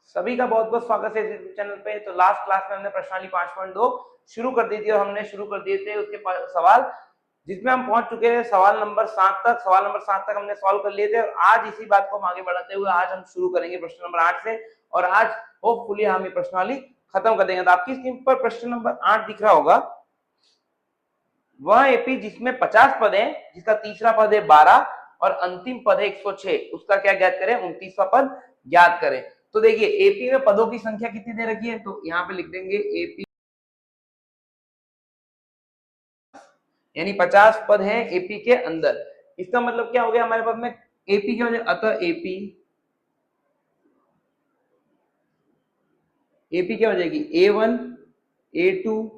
सभी का बहुत बहुत स्वागत है इस चैनल पे। तो लास्ट क्लास में हमने प्रश्नावली 5.2 शुरू कर दी थी और हमने शुरू कर दिए थे उसके सवाल, जिसमें हम पहुंच चुके हैं सवाल नंबर 7 तक। सवाल नंबर 7 तक हमने सॉल्व कर लिए थे और आज इसी बात को हम आगे बढ़ाते हुए आज हम शुरू करेंगे प्रश्न नंबर 8 से और आज होपफुली हम ये प्रश्नावली खत्म कर देंगे। तो आपकी स्क्रीन पर प्रश्न नंबर 8 दिख रहा होगा। वह एपी जिसमें 50 पद है, जिसका तीसरा पद है 12 और अंतिम पद है 106, उसका क्या ज्ञात करें? 29वां पद ज्ञात करें। तो देखिए एपी में पदों की संख्या कितनी दे रखी है, तो यहाँ पे लिख देंगे एपी यानी 50 पद है एपी के अंदर। इसका मतलब क्या हो गया हमारे पास में एपी क्या हो जाएगा? अतः एपी क्या हो जाएगी? A1 A2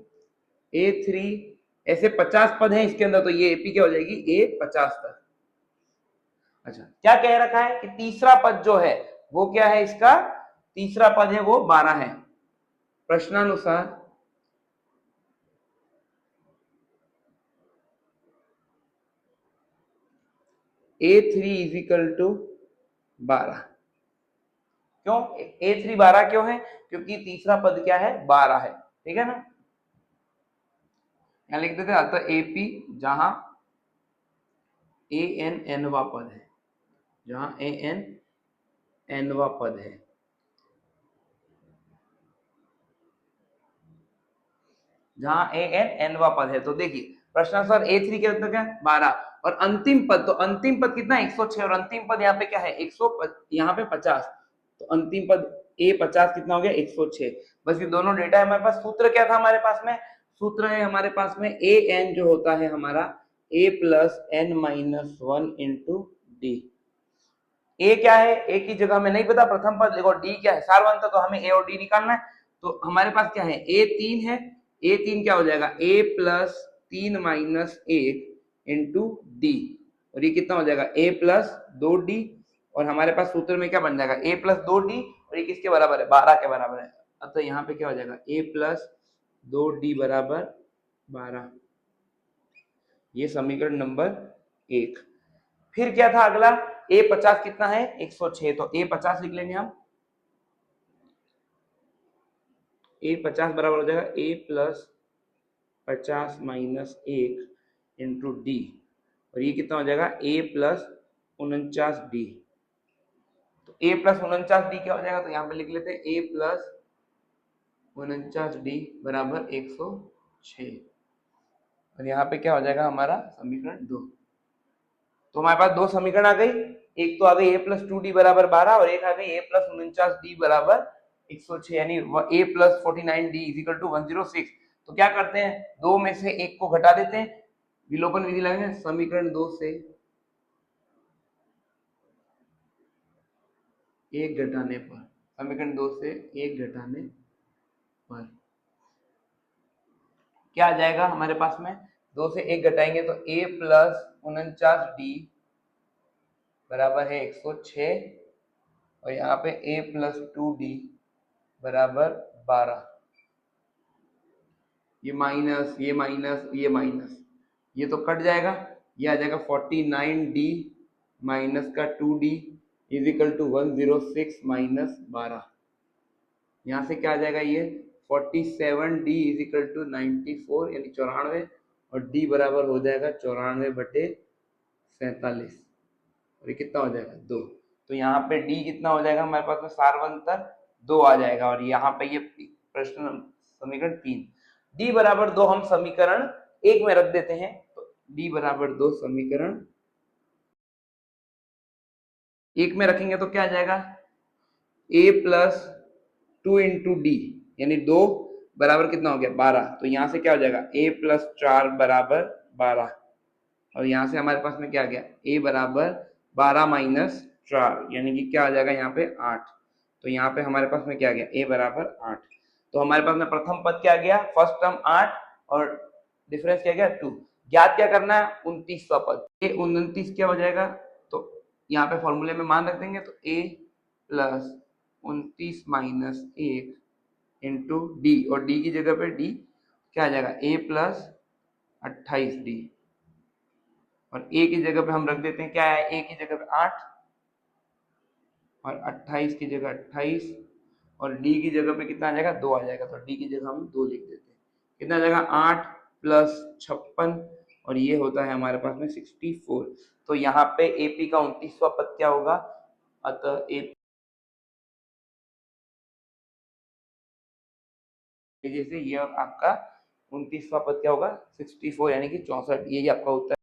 A3 ऐसे 50 पद हैं इसके अंदर, तो ये एपी क्या हो जाएगी? A50 तक। अच्छा, क्या कह रखा है कि तीसरा पद जो है वो क्या है? इसका तीसरा पद है वो 12 है। प्रश्नानुसार A3 इज इक्वल टू 12। क्यों A3 12 क्यों है? क्योंकि तीसरा पद क्या है? 12 है। ठीक है ना? यहां लिख देते हैं अतः एपी जहां एन एनवा पद है, जहां एन एनवा पद है, जहां एन एनवा पद है। तो देखिए प्रश्नानुसार A3 के अंदर क्या है? 12 और अंतिम पद, तो अंतिम पद कितना है? 106 और अंतिम पद यहाँ पे क्या है? 100, यहाँ पे 50, तो अंतिम पद A50 कितना हो गया? 106। बस ये दोनों डेटा है हमारे पास। सूत्र क्या था हमारे पास में? सूत्र है हमारे पास में an जो होता है हमारा a plus n minus 1 into d. A क्या है? ए की जगह हमें नहीं पता, प्रथम पद देखो। डी क्या है? सारवंत, तो हमें ए और डी निकालना है। तो हमारे पास क्या है? A3 है। A3 क्या हो जाएगा? a plus 3 minus 1 into D, और ये कितना हो जाएगा? a प्लस 2d, और हमारे पास सूत्र में क्या बन जाएगा? a प्लस 2d, और ये किसके बराबर है? 12 के बराबर है। अतः यहाँ पे क्या हो जाएगा? a प्लस 2d बराबर 12। ये समीकरण नंबर 1। फिर क्या था अगला? A50 कितना है? 106, तो A50 लिख लेंगे हम। A50 बराबर हो जाएगा A plus 50 minus 1 into D, और ये कितना हो जाएगा? A plus 49d। तो A प्लस 49d क्या हो जाएगा? तो यहाँ पे लिख लेते हैं A प्लस 49d बराबर 106, और यहाँ पे क्या हो जाएगा हमारा? समीकरण 2। तो हमारे पास दो समीकरण आ गई। एक तो आ गई a प्लस 2d बराबर 12 और एक आ गई a प्लस 49d बराबर 106, यानी a plus 49d is equal to 106। तो क्या करते हैं? दो में से एक को घटा देते हैं, विलोपन विधि लगाएंगे। समीकरण 2 से एक घटाने पर, समीकरण 2 से एक घटाने पर क्या आ जाएगा हमारे पास में? 2 से एक घटाएंगे तो a प्लस 49d बराबर है 106, और यहाँ पे a प्लस 2d बराबर 12। ये माइनस, ये माइनस, ये माइनस, ये तो कट जाएगा। ये आ जाएगा 49d माइनस का 2d is equal to 106 minus 12। यहाँ से क्या आ जाएगा? ये 47d इज इक्वल टू 94 यानी 94, और d बराबर हो जाएगा 94/47, और ये कितना हो जाएगा? 2। तो यहाँ पे d कितना हो जाएगा हमारे पास में? सारवंतर 2 आ जाएगा, और यहाँ पे ये प्रश्न समीकरण 3। d बराबर 2 हम समीकरण 1 में रख देते हैं, तो d बराबर 2 समीकरण 1 में रखेंगे तो क्या आ जाएगा? a प्लस 2 इंटू डी, यानी 2 बराबर कितना हो गया? 12। तो यहाँ से क्या हो जाएगा? a प्लस 4 बराबर 12, और यहाँ से हमारे पास में क्या आ गया? a बराबर 12 माइनस 4, यानी कि क्या आ जाएगा यहाँ पे? 8। तो यहाँ पे हमारे पास में क्या आ गया? a बराबर 8। तो हमारे पास में प्रथम पद क्या गया? फर्स्ट टर्म 8 और डिफरेंस क्या गया? 2। ज्ञात क्या करना है? 29वां पद। a 29 क्या हो जाएगा? तो यहाँ पे फॉर्मूले में मान रख देंगे, तो a plus 29 minus 1 into D, और डी की जगह पे डी क्या आ जाएगा? a प्लस 28d, और a की जगह पे हम रख देते हैं क्या है? a की जगह पे 8 और 28 की जगह 28, और डी की जगह पे कितना आ जाएगा 2 आ जाएगा, तो डी की जगह हम 2 लिख देते हैं। कितना आ जाएगा 8 प्लस 56 और ये होता है हमारे पास में 64। तो यहाँ पे एपी का 29वां पद क्या होगा, अतः एपी जैसे ये आपका 29वां पद क्या होगा 64 यानी कि 64, यही आपका उत्तर।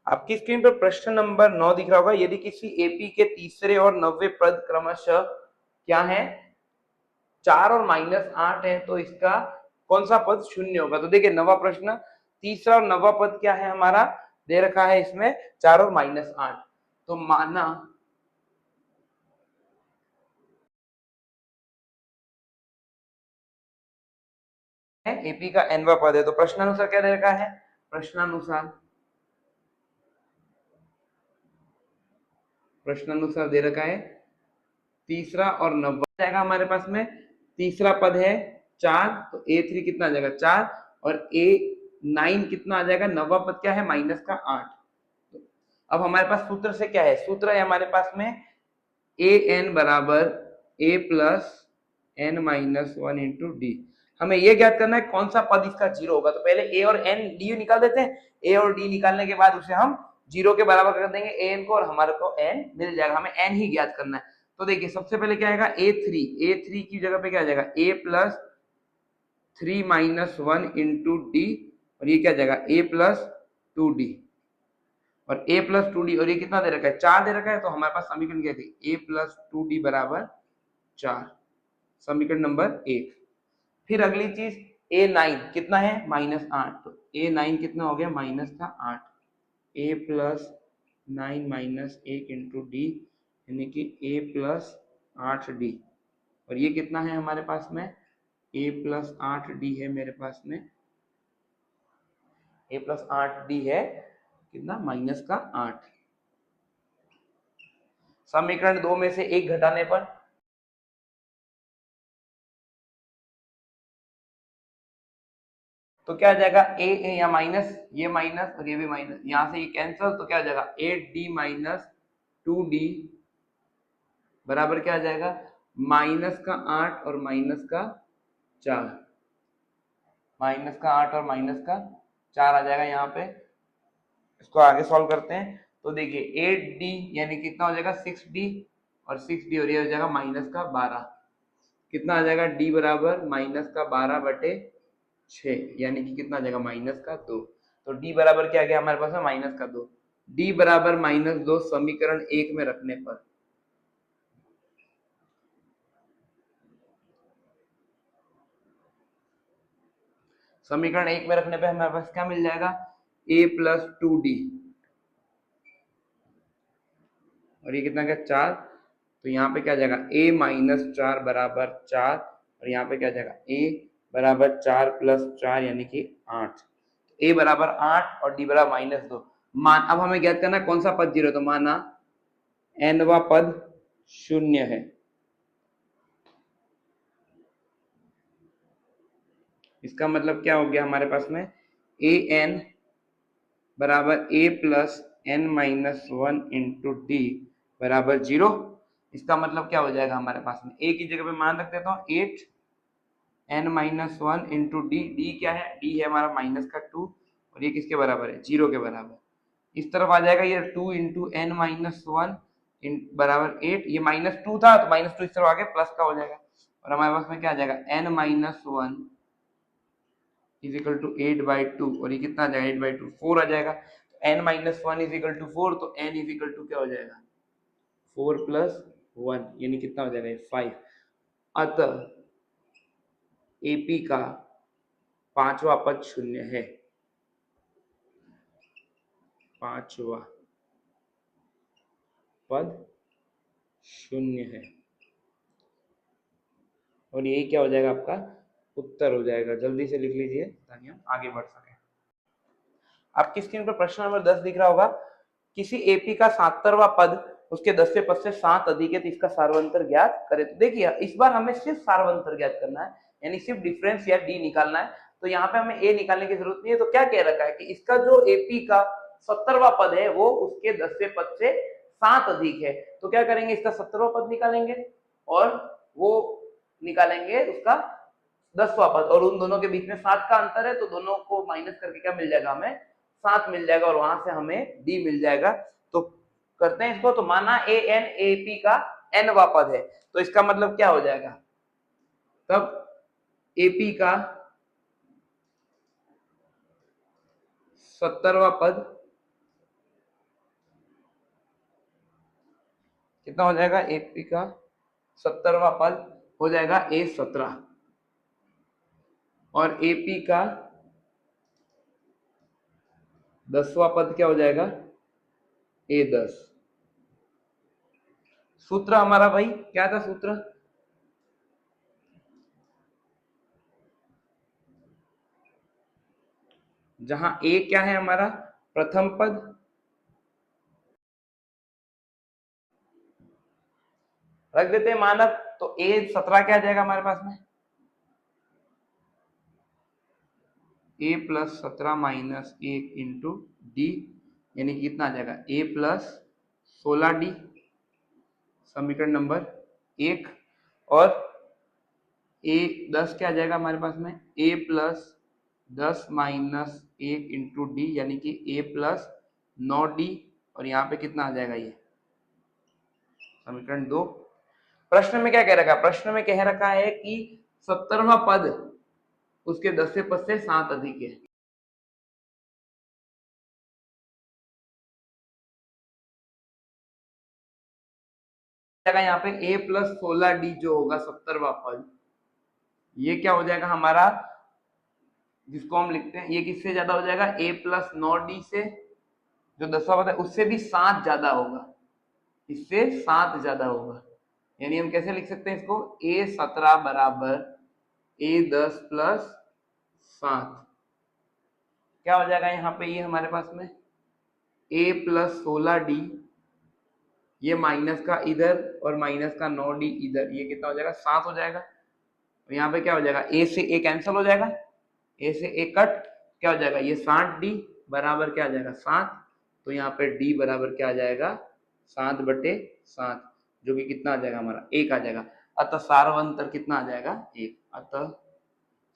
आपकी स्क्रीन पर प्रश्न नंबर 9 दिख रहा होगा। यदि किसी एपी के तीसरे और 90वें पद क्रमशः क्या है 4 और -8 है, तो इसका कौन सा पद शून्य होगा। तो देखिए नवा प्रश्न, तीसरा और नवा पद क्या है हमारा, दे रखा है इसमें 4 और -8। तो माना एपी का nवा पद है, तो प्रश्नानुसार क्या दे रखा है, प्रश्नानुसार दे रखा है तीसरा और नवा जाएगा हमारे पास में। तीसरा पद है 4, तो A3 कितना आ जाएगा 4 और A9 कितना आ जाएगा, नवा पद क्या है माइनस का 8। अब हमारे पास सूत्र से क्या है, सूत्र है हमारे पास में an बराबर a plus n minus 1 into D. हमें यह ज्ञात करना है कौन सा पद इसका जीरो होगा। तो पहले a और n डी निकाल देते हैं, a और d निकालने के बाद उसे हम जीरो के बराबर कर देंगे an को, और हमारे को n मिल जाएगा। हमें n ही ज्ञात करना है। तो देखिए सबसे पहले क्या आएगा a3 की जगह पे क्या आ जाएगा a plus 3 minus 1 into D, और ये क्या आ जाएगा a प्लस 2d, और a प्लस 2d, और ये कितना दे रखा है 4 दे रखा है। तो हमारे पास समीकरण क्या थी a प्लस 2d बराबर 4, समीकरण नंबर 1। फिर अगली चीज a9 कितना है -8, तो a9 कितना हो गया माइनस का 8, a plus 9 minus 1 into D यानी कि a प्लस 8d, और ये कितना है हमारे पास में a प्लस 8d है मेरे पास में, a प्लस 8d है कितना माइनस का 8। समीकरण 2 में से 1 घटाने पर तो क्या आ जाएगा a या माइनस, ये माइनस और ये भी माइनस, यहां से ये कैंसिल, तो क्या आ जाएगा 8d माइनस 2d बराबर क्या आ जाएगा माइनस का 8 और माइनस का 4, माइनस का 8 और माइनस का 4 आ जाएगा यहाँ पे। इसको आगे सॉल्व करते हैं, तो देखिए 8d यानी कितना हो जाएगा 6d, और 6d और ये हो जाएगा माइनस का 12, कितना आ जाएगा d बराबर माइनस का 12 बटे 6 यानी कि कितना आ जाएगा माइनस का 2। तो d बराबर क्या आ गया हमारे पास में माइनस का 2, d बराबर -2 समीकरण 1 में रखने पर समीकरण 1 में रखने पे हमारे पास क्या मिल जाएगा a प्लस 2d, और ये कितना क्या 4, तो यहाँ पे क्या आ जाएगा a माइनस 4 बराबर 4, और यहाँ पे क्या आ जाएगा a बराबर 4 प्लस 4 यानी कि 8, a बराबर 8 और d बराबर -2। मान अब हमें ज्ञात करना कौन सा पद जीरो, तो माना nवा पद शून्य है। इसका मतलब क्या हो गया हमारे पास में an बराबर a plus n minus 1 into d बराबर 0। इसका मतलब क्या हो जाएगा हमारे पास में a की जगह पे मान रख देता हूँ 8 n minus 1 into D, D क्या है डी है हमारा माइनस का 2, और ये किसके बराबर है 0 के बराबर। इस तरफ आ जाएगा ये 2 इंटू एन माइनस 1 बराबर 8, ये -2 था तो -2 इस तरफ आगे प्लस का हो जाएगा, और हमारे पास में क्या आ जाएगा n minus 1 is equal to 8/2, और ये कितना आ जाएगा 8/2 4 आ जाएगा। तो n minus 1 is equal to 4, तो n इज इक्वल टू क्या हो जाएगा 4 प्लस 1 यानी कितना हो जाएगा 5। अतः एपी का पांचवा पद शून्य है, पांचवा पद शून्य है, और यही क्या हो जाएगा आपका उत्तर हो जाएगा। जल्दी से लिख लीजिए ताकि हम आगे बढ़ सकें। आपकी स्क्रीन पर प्रश्न नंबर 10 दिख रहा होगा। किसी एपी का 77वां पद उसके 10वें पद से 7 अधिक है तो इसका सार्वंतर ज्ञात करें। तो देखिए इस बार हमें सिर्फ सार्वंतर ज्ञात करना है, यानी सिर्फ डिफरेंस या डी निकालना है। तो यहाँ पे हमें ए निकालने की जरूरत नहीं है। तो क्या कह रखा है कि इसका जो एपी का 70वां पद है वो उसके 10वें पद से 7 अधिक है। तो क्या करेंगे इसका 70वां पद निकालेंगे और वो निकालेंगे उसका 10वां पद, और उन दोनों के बीच में 7 का अंतर है तो दोनों को माइनस करके क्या मिल जाएगा, हमें 7 मिल जाएगा, और वहां से हमें डी मिल जाएगा। तो करते हैं इसको। तो माना ए एन ए पी का n वां पद है, तो इसका मतलब क्या हो जाएगा, तब एपी का 70वां पद कितना हो जाएगा, एपी का 70वां पद हो जाएगा A17, और एपी का 10वां पद क्या हो जाएगा, A10। सूत्र हमारा भाई क्या था, सूत्र जहां ए क्या है हमारा प्रथम पद, रख देते हैं मानक, तो A17 क्या आ जाएगा हमारे पास में, a plus 17 minus 1 into D, यानी कि कितना आ जाएगा a प्लस 16d, समीकरण नंबर 1। और A10 क्या आ जाएगा हमारे पास में, a plus 10 minus 1 into D, यानी कि a प्लस 9d, और यहाँ पे कितना आ जाएगा, ये समीकरण 2। प्रश्न में क्या कह रखा है, प्रश्न में कह रखा है कि 70वां पद उसके 10वें पद से 7 अधिक है। यहाँ पे a प्लस 16d जो होगा 70वां पद, ये क्या हो जाएगा हमारा, जिसको हम लिखते हैं, ये किससे ज्यादा हो जाएगा, a प्लस 9d से, जो 10वां पद है उससे भी 7 ज्यादा होगा, इससे 7 ज्यादा होगा। यानी हम कैसे लिख सकते हैं इसको, A17 बराबर A10 प्लस 7, क्या हो जाएगा यहाँ पे, ये हमारे पास में a प्लस 16d, ये माइनस का इधर और माइनस का 9d इधर, ये कितना हो जाएगा, 7 हो जाएगा। और यहाँ पे क्या हो जाएगा, a से a कैंसिल हो जाएगा, a से a कट, क्या हो जाएगा, ये 60d बराबर क्या आ जाएगा, 7। तो यहाँ पे d बराबर क्या आ जाएगा, 7/7, जो कि कितना आ जाएगा हमारा, 1 आ जाएगा। अतः सारवंतर कितना आ जाएगा, 1। अतः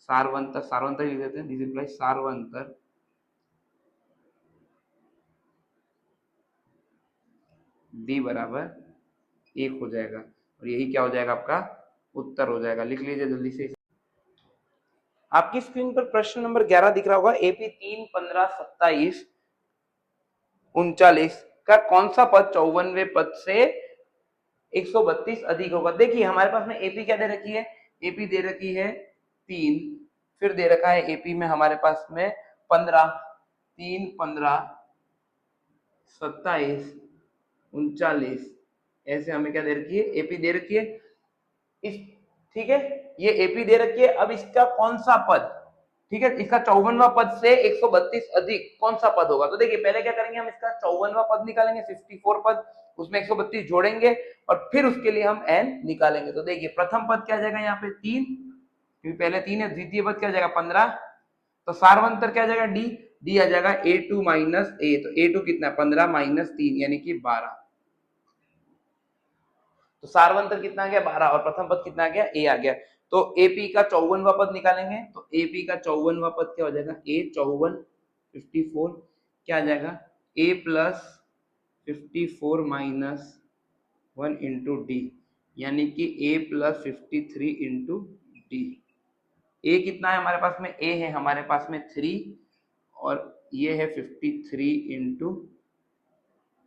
सारवंतर लिख देते हैं, दिस इम्प्लाइज सारवंतर d बराबर 1 हो जाएगा, और यही क्या हो जाएगा, आपका उत्तर हो जाएगा। लिख लीजिए जल्दी से। आपकी स्क्रीन पर प्रश्न नंबर 11 दिख रहा होगा, एपी 3, 15, 27, 39 का कौन सा पद 54वें पद से 132 अधिक होगा। देखिए हमारे पास में एपी क्या दे रखी है, एपी दे रखी है 3, फिर दे रखा है एपी में हमारे पास में 15, 3, 15, 27, 39, ऐसे हमें क्या दे रखी है, एपी दे रखी है इस, ठीक है, ये एपी दे रखी है। अब इसका कौन सा पद, ठीक है, इसका 54वां पद से 132 अधिक कौन सा पद होगा। तो देखिए पहले क्या करेंगे, हम इसका 54वां पद निकालेंगे, 54 पद, उसमें 132 जोड़ेंगे और फिर उसके लिए हम n निकालेंगे। तो देखिए प्रथम पद क्या आ जाएगा यहाँ पे 3, क्योंकि पहले 3 है, द्वितीय पद क्या आ जाएगा 15, तो सारवंतर क्या आ जाएगा डी आ जाएगा a2 माइनस a, तो a2 कितना है 15 माइनस 3 यानी कि 12, तो सारवंतर कितना आ गया 12, और प्रथम पद कितना आ गया a आ गया। तो AP का 54वां पद निकालेंगे, तो AP का 54वां पद क्या हो जाएगा, A54 54 क्या आ जाएगा, A plus 54 minus 1 into D, यानी कि A plus 53 into D. A कितना है हमारे पास में, A है हमारे पास में 3, और ये है 53 इंटू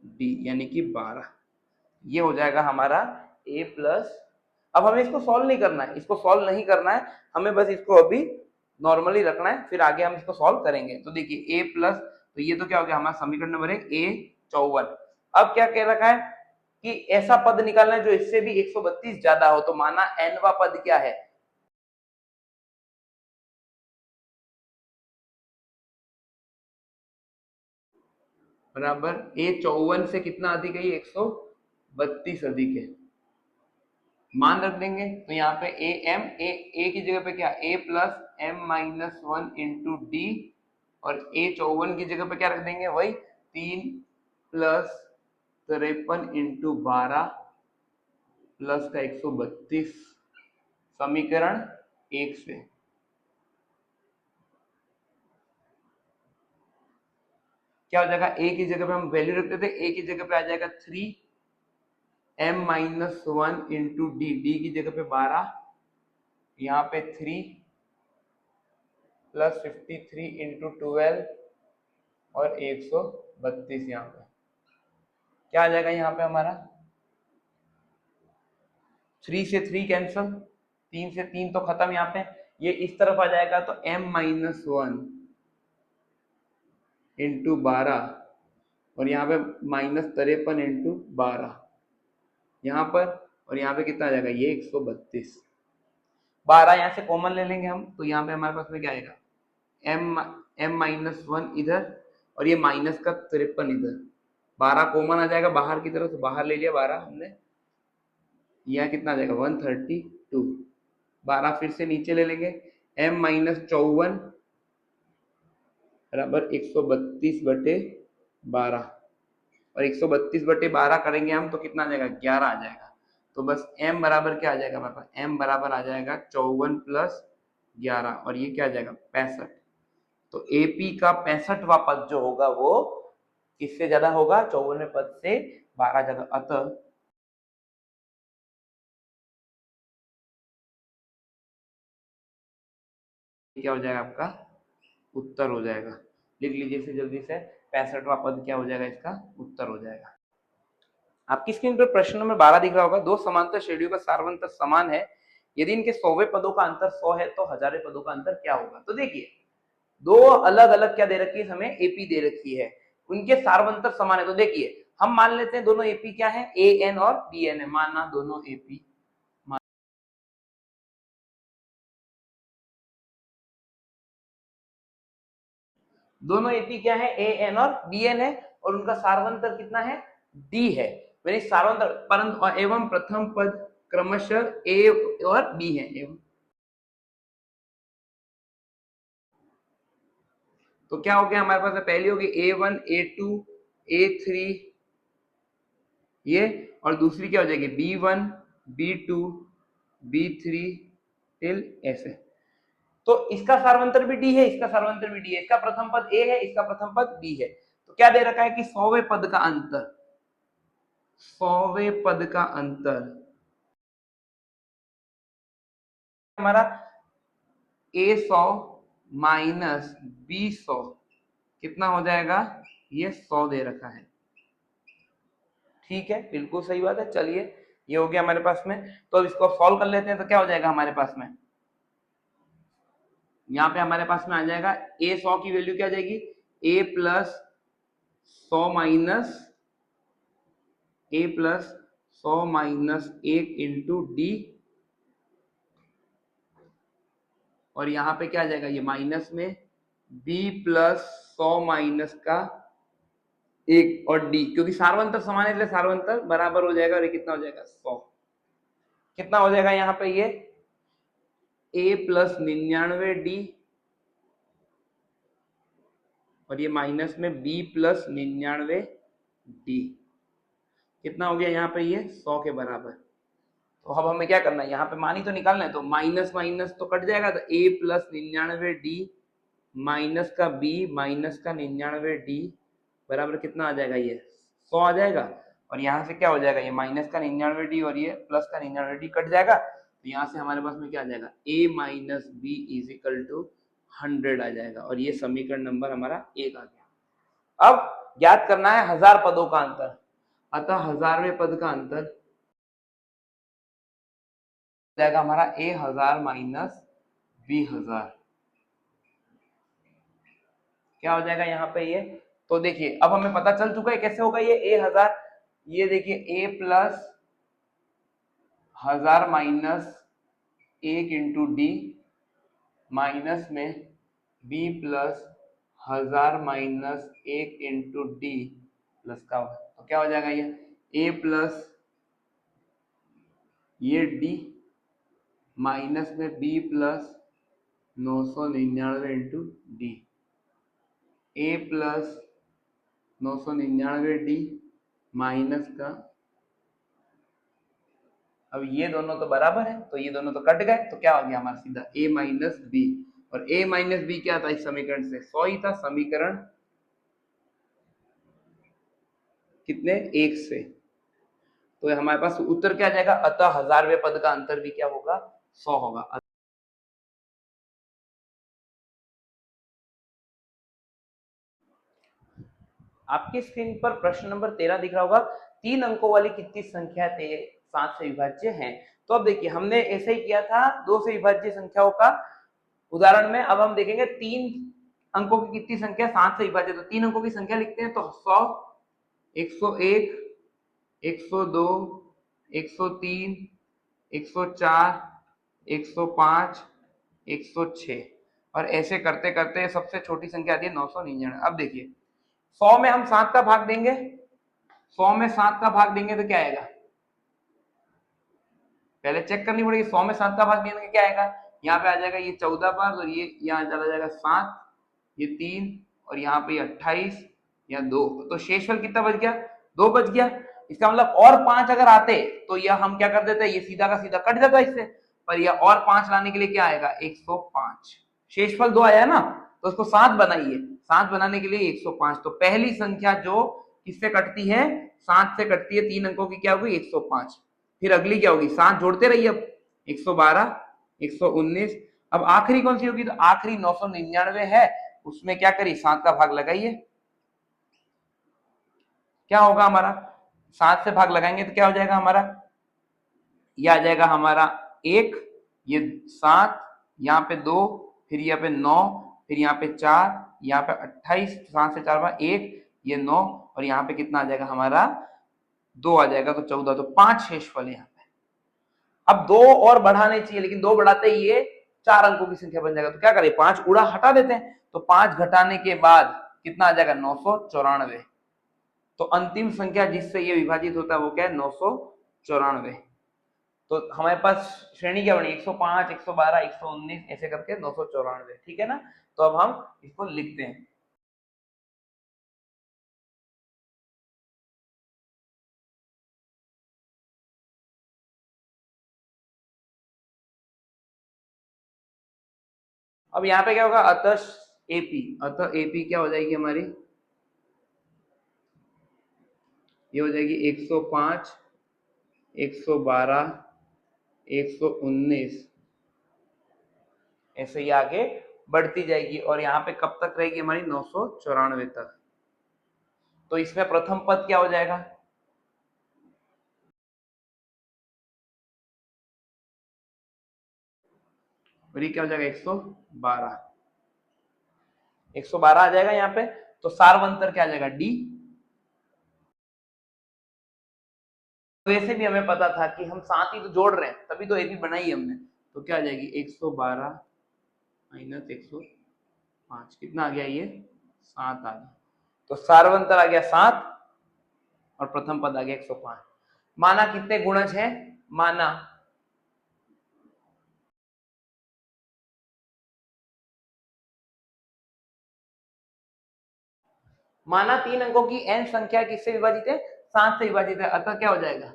डी यानी कि 12, ये हो जाएगा हमारा a प्लस। अब हमें इसको सॉल्व नहीं करना है, इसको सॉल्व नहीं करना है, हमें बस इसको अभी नॉर्मली रखना है, फिर आगे हम इसको सॉल्व करेंगे। तो देखिए a प्लस, तो ये तो क्या हो गया हमारा समीकरण नंबर 1 A54। अब क्या कह रखा है कि ऐसा पद निकालना है जो इससे भी 132 ज्यादा हो, तो माना nवां पद क्या है, बराबर A54 से कितना अधिक है, 132 अधिक है, मान रख देंगे। तो यहाँ पे ए की जगह पे क्या, a plus M minus 1 into D, और A54 की जगह पे क्या रख देंगे, वही 3 प्लस 53 इंटू 12 प्लस का 132 समीकरण 1 से। क्या हो जाएगा, a की जगह पे हम वैल्यू रखते थे, a की जगह पे आ जाएगा 3m-1 इंटू डी, डी की जगह पे 12, यहाँ पे 3 प्लस 53 इंटू 12 और 132। यहाँ पे क्या आ जाएगा, यहाँ पे हमारा 3 से 3 कैंसल, 3 से 3 तो खत्म। यहाँ पे ये इस तरफ आ जाएगा तो m-1 इंटू 12 और यहाँ पे -53 इंटू 12 यहाँ पर, और यहाँ पे कितना आ जाएगा, ये 132। 12 यहाँ से कॉमन ले लेंगे हम, तो यहाँ पे हमारे पास में क्या आएगा, m-1 इधर और ये माइनस का 53 इधर, 12 कॉमन आ जाएगा बाहर की तरफ, तो बाहर ले लिया 12 हमने, यहाँ कितना आ जाएगा 132। 12 फिर से नीचे ले लेंगे, m-54 बराबर 132/12, और 132/12 करेंगे हम तो कितना आ जाएगा, 11 आ जाएगा। तो बस m बराबर क्या आ जाएगा हमारे पास, m बराबर आ जाएगा 54 प्लस 11 और ये क्या आ जाएगा 65। तो AP का 65वां पद जो होगा वो किससे ज्यादा होगा, 54वें पद से 12 ज्यादा। अतः क्या हो जाएगा, आपका उत्तर हो जाएगा। लिख लीजिए इसे जल्दी से, 65वां पद क्या हो जाएगा, इसका उत्तर हो जाएगा। आपकी स्क्रीन पर प्रश्न नंबर 12 दिख रहा होगा। दो समांतर श्रेणियों का सारवंतर समान है, यदि इनके 100वें पदों का अंतर 100 है तो 1000वें पदों का अंतर क्या होगा। तो देखिए, दो अलग अलग क्या दे रखी है, हमें एपी दे रखी है, उनके सारवंतर समान है। तो देखिए हम मान लेते हैं दोनों एपी क्या है, ए एन और बी एन है, मानना दोनों एपी, दोनों एपी क्या है, ए एन और बी एन है, और उनका सारवंतर कितना है, डी है। यानी सारवंतर परंतु एवं प्रथम पद क्रमशः ए और बी है। एवं तो क्या हो गया हमारे पास, पहली होगी A1 A2 A3 ये, और दूसरी क्या हो जाएगी B1 B2 B3 टिल ऐसे। तो इसका सारवंतर भी डी है, इसका सारवंतर भी डी है, इसका प्रथम पद ए है, इसका प्रथम पद बी है। तो क्या दे रखा है कि 100वें पद का अंतर, 100वें पद का अंतर हमारा A100 माइनस B100 कितना हो जाएगा, ये 100 दे रखा है। ठीक है, बिल्कुल सही बात है। चलिए ये हो गया हमारे पास में, तो अब इसको सॉल्व कर लेते हैं। तो क्या हो जाएगा हमारे पास में, यहाँ पे हमारे पास में आ जाएगा A100 की वैल्यू क्या आ जाएगी, A plus 100 minus A+100 minus 1 into D, और यहाँ पे क्या आ जाएगा, ये माइनस में B प्लस 100 माइनस का 1 और डी, क्योंकि सारवंतर समान है इसलिए सारवंतर बराबर हो जाएगा, और ये कितना हो जाएगा 100। कितना हो जाएगा यहाँ पे, ये A प्लस 99D और ये माइनस में B प्लस 99D, कितना हो गया यहाँ पे, ये 100 के बराबर। तो अब हमें क्या करना है, यहाँ पे मान ही तो निकालना है, तो माइनस माइनस तो कट जाएगा, तो A प्लस 99D माइनस का B माइनस का 99D बराबर कितना आ जाएगा, ये 100 आ जाएगा। और यहाँ से क्या हो जाएगा, ये माइनस का 99D और ये प्लस का 99D कट जाएगा, तो यहाँ से हमारे पास में क्या आ जाएगा, A minus B is equal to 100 आ जाएगा, और ये समीकरण नंबर हमारा 1 आ गया। अब ज्ञात करना है 1000 पदों का अंतर, अतः 1000वें पद का अंतर जाएगा हमारा A1000 माइनस B1000, क्या हो जाएगा यहाँ पे ये। तो देखिए अब हमें पता चल चुका है कैसे होगा ये A1000, ये देखिए A plus 1000 minus 1 into D minus में B plus 1000 minus 1 into D plus का, तो क्या हो जाएगा ये A प्लस ये D माइनस में B plus 999 into D, A plus 999D minus का अब ये दोनों तो बराबर है, तो ये दोनों तो कट गए, तो क्या हो गया हमारा सीधा a माइनस बी। और a माइनस बी क्या था इस समीकरण से, 100 ही था, समीकरण कितने, 1 से। तो हमारे पास उत्तर क्या आ जाएगा, अतः 1000वें पद का अंतर भी क्या होगा, 100 होगा। आपकी स्क्रीन पर प्रश्न नंबर 13 दिख रहा होगा, 3 अंकों वाली कितनी संख्या 7 से विभाज्य है। तो अब देखिए हमने ऐसे ही किया था 2 से विभाज्य संख्याओं का उदाहरण में। अब हम देखेंगे 3 अंकों की कितनी संख्या 7 से विभाज्य। तो 3 अंकों की संख्या लिखते हैं, तो 100, 101, 102, 103, 104, 105, 106 और ऐसे करते करते सबसे छोटी संख्या आती है 999। अब देखिए 100 में हम 7 का भाग देंगे, 100 में 7 का भाग देंगे तो क्या आएगा, पहले चेक करनी पड़ेगी। 100 में 7 का भाग देंगे क्या आएगा, यहाँ पे आ जाएगा ये 14 बार, और ये यहाँ चला जाएगा 7, ये 3 और यहाँ पे 28 या 2, तो शेषफल कितना बच गया, 2 बच गया। इसका मतलब और 5 अगर आते तो यह हम क्या कर देते, ये सीधा का सीधा कट जाता इससे, पर यह और 5 लाने के लिए क्या आएगा 105। शेषफल 2 आया है ना, तो उसको 7 बनाइए, 7 बनाने के लिए 105। तो पहली संख्या जो किससे कटती है, 7 से कटती है, 3 अंकों की क्या होगी 105। फिर अगली क्या होगी, 7 जोड़ते रहिए, अब 112, 119। अब आखिरी कौन सी होगी, तो आखिरी 999 है, उसमें क्या करिए 7 का भाग लगाइए। क्या होगा हमारा, 7 से भाग लगाएंगे तो क्या हो जाएगा हमारा, ये आ जाएगा हमारा 1, ये 7, यहाँ पे 2, फिर यहाँ पे 9, फिर यहाँ पे 4, यहाँ पे 28, 7 से 4 बार 1, ये 9 और यहाँ पे कितना आ जाएगा हमारा 2 आ जाएगा, तो 14, तो 5 शेषफल यहाँ पे। अब 2 और बढ़ाने चाहिए, लेकिन 2 बढ़ाते ही ये 4 अंकों की संख्या बन जाएगा, तो क्या करें 5 उड़ा हटा देते हैं, तो 5 घटाने के बाद कितना आ जाएगा 994। तो अंतिम संख्या जिससे ये विभाजित होता है वो क्या है 994। तो हमारे पास श्रेणी क्या बनी 105, 112, 119 ऐसे करके 994, ठीक है ना। तो अब हम इसको लिखते हैं। अब यहाँ पे क्या होगा, अतः एपी, अतः एपी क्या हो जाएगी हमारी, ये हो जाएगी 105, 112, 119 ऐसे ही आगे बढ़ती जाएगी, और यहाँ पे कब तक रहेगी हमारी 994 तक। तो इसमें प्रथम पद क्या हो जाएगा, और ये क्या हो जाएगा 112, 112 आ जाएगा यहाँ पे। तो सार्वंतर क्या आ जाएगा डी। वैसे भी हमें पता था कि हम 7 ही तो जोड़ रहे हैं, तभी तो एपी बनाई हमने। तो क्या आ जाएगी 112 माइनस 105, कितना आ गया ये 7 आ गया। तो सार्वंतर आ गया 7 और प्रथम पद आ गया 105। माना कितने गुणज है, माना माना 3 अंकों की n संख्या किससे विभाजित है, 7 से विभाजित है। अतः क्या हो जाएगा,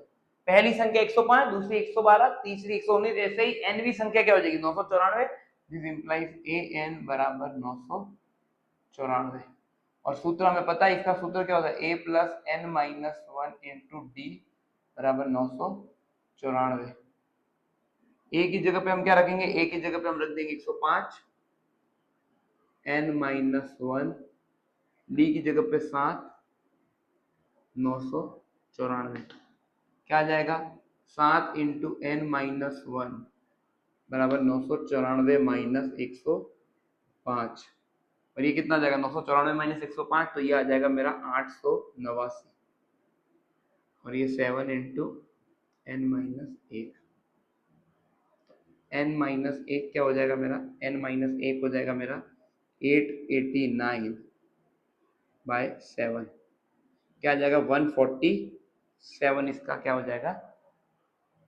पहली संख्या 105, दूसरी 112, तीसरी 119, ऐसे ही nवीं संख्या क्या हो जाएगी 994। दिस इंप्लाइज an बराबर 994। और सूत्र हमें पता है, इसका सूत्र क्या होता है, a plus n minus 1 into d बराबर 994। a की जगह पे हम क्या रखेंगे, a की जगह पे हम रख देंगे 105, n माइनस 1, डी की जगह पे 7, 994 क्या आ जाएगा, 7 इंटू एन माइनस 1 बराबर 994 माइनस 105। और ये कितना आ जाएगा 994 माइनस 105, तो ये आ जाएगा मेरा 889। और ये 7 into N minus 1, N minus 1 क्या हो जाएगा मेरा, एन माइनस 1 हो जाएगा मेरा 889 बाय 7, क्या आ जाएगा 147। इसका क्या हो जाएगा,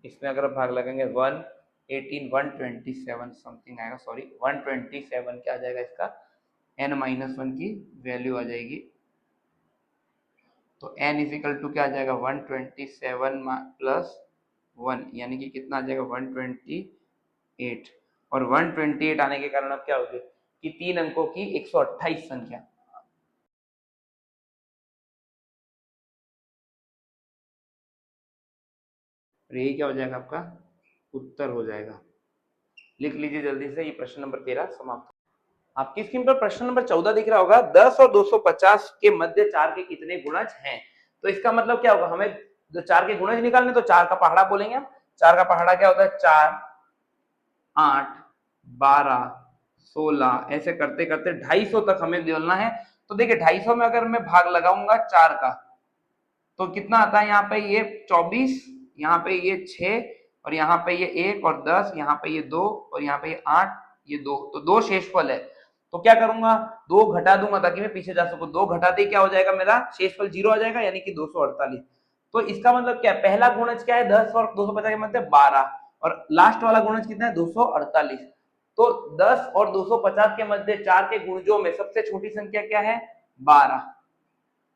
इसमें अगर भाग लगेंगे 127 समथिंग आएगा, सॉरी 127 क्या आ जाएगा इसका, n माइनस 1 की वैल्यू आ जाएगी। तो n इजिकल टू क्या आ जाएगा 127 प्लस 1, यानी कि कितना आ जाएगा 128। और 128 आने के कारण अब क्या हो गया कि 3 अंकों की 128 संख्या। यही क्या हो जाएगा आपका उत्तर हो जाएगा। लिख लीजिए जल्दी से, ये प्रश्न नंबर 13 समाप्त। आपकी स्क्रीन पर प्रश्न नंबर 14 दिख रहा होगा, 10 और 250 के मध्य 4 के कितने गुणज हैं। तो इसका मतलब क्या होगा, हमें जो 4 के गुणज निकालने, तो 4 का पहाड़ा बोलेंगे हम। 4 का पहाड़ा क्या होता है, 4, 8, 12, 16, ऐसे करते करते 250 तक हमें बोलना है। तो देखिए 250 में अगर मैं भाग लगाऊंगा 4 का, तो कितना आता है, यहाँ पे ये 24, यहाँ पे ये 6, और यहाँ पे ये 1 और 10, यहाँ पे ये 2 और यहाँ पे ये 8, ये 2, तो 2 शेषफल है। तो क्या करूंगा, 2 घटा दूंगा ताकि मैं पीछे जा सकूं। 2 घटाते क्या हो जाएगा, मेरा शेषफल 0 आ जाएगा, यानी कि 248। तो इसका मतलब क्या है, पहला गुणज क्या है 10 और 250 के मध्य 12, और लास्ट वाला गुणज कितना है 248। तो 10 और 250 के मध्य 4 के गुणजों में सबसे छोटी संख्या क्या है 12,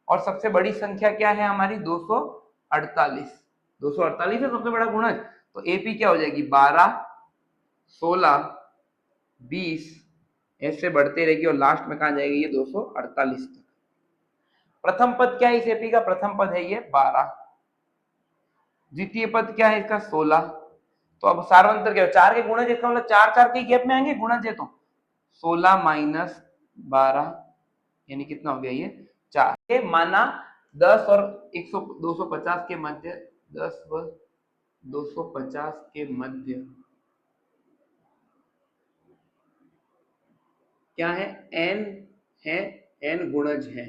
और सबसे बड़ी संख्या क्या है हमारी 248। 248 है सबसे बड़ा गुणज। तो एपी क्या हो जाएगी 12, 16, 20, ऐसे बढ़ते रहेगी, और लास्ट में कहा जाएगी ये 248 तक। प्रथम पद क्या है इस एपी का, प्रथम पद है ये 12, द्वितीय पद क्या है इसका 16। तो अब सार्वंतर क्या है, 4 के गुणज, इसका मतलब 4 4 के गैप में आएंगे गुणज है, तो 16 माइनस 12, यानी कितना हो गया ये 4। माना 10 और 100 250 के मध्य, 10 व 250 के मध्य क्या है, n है, n गुणज है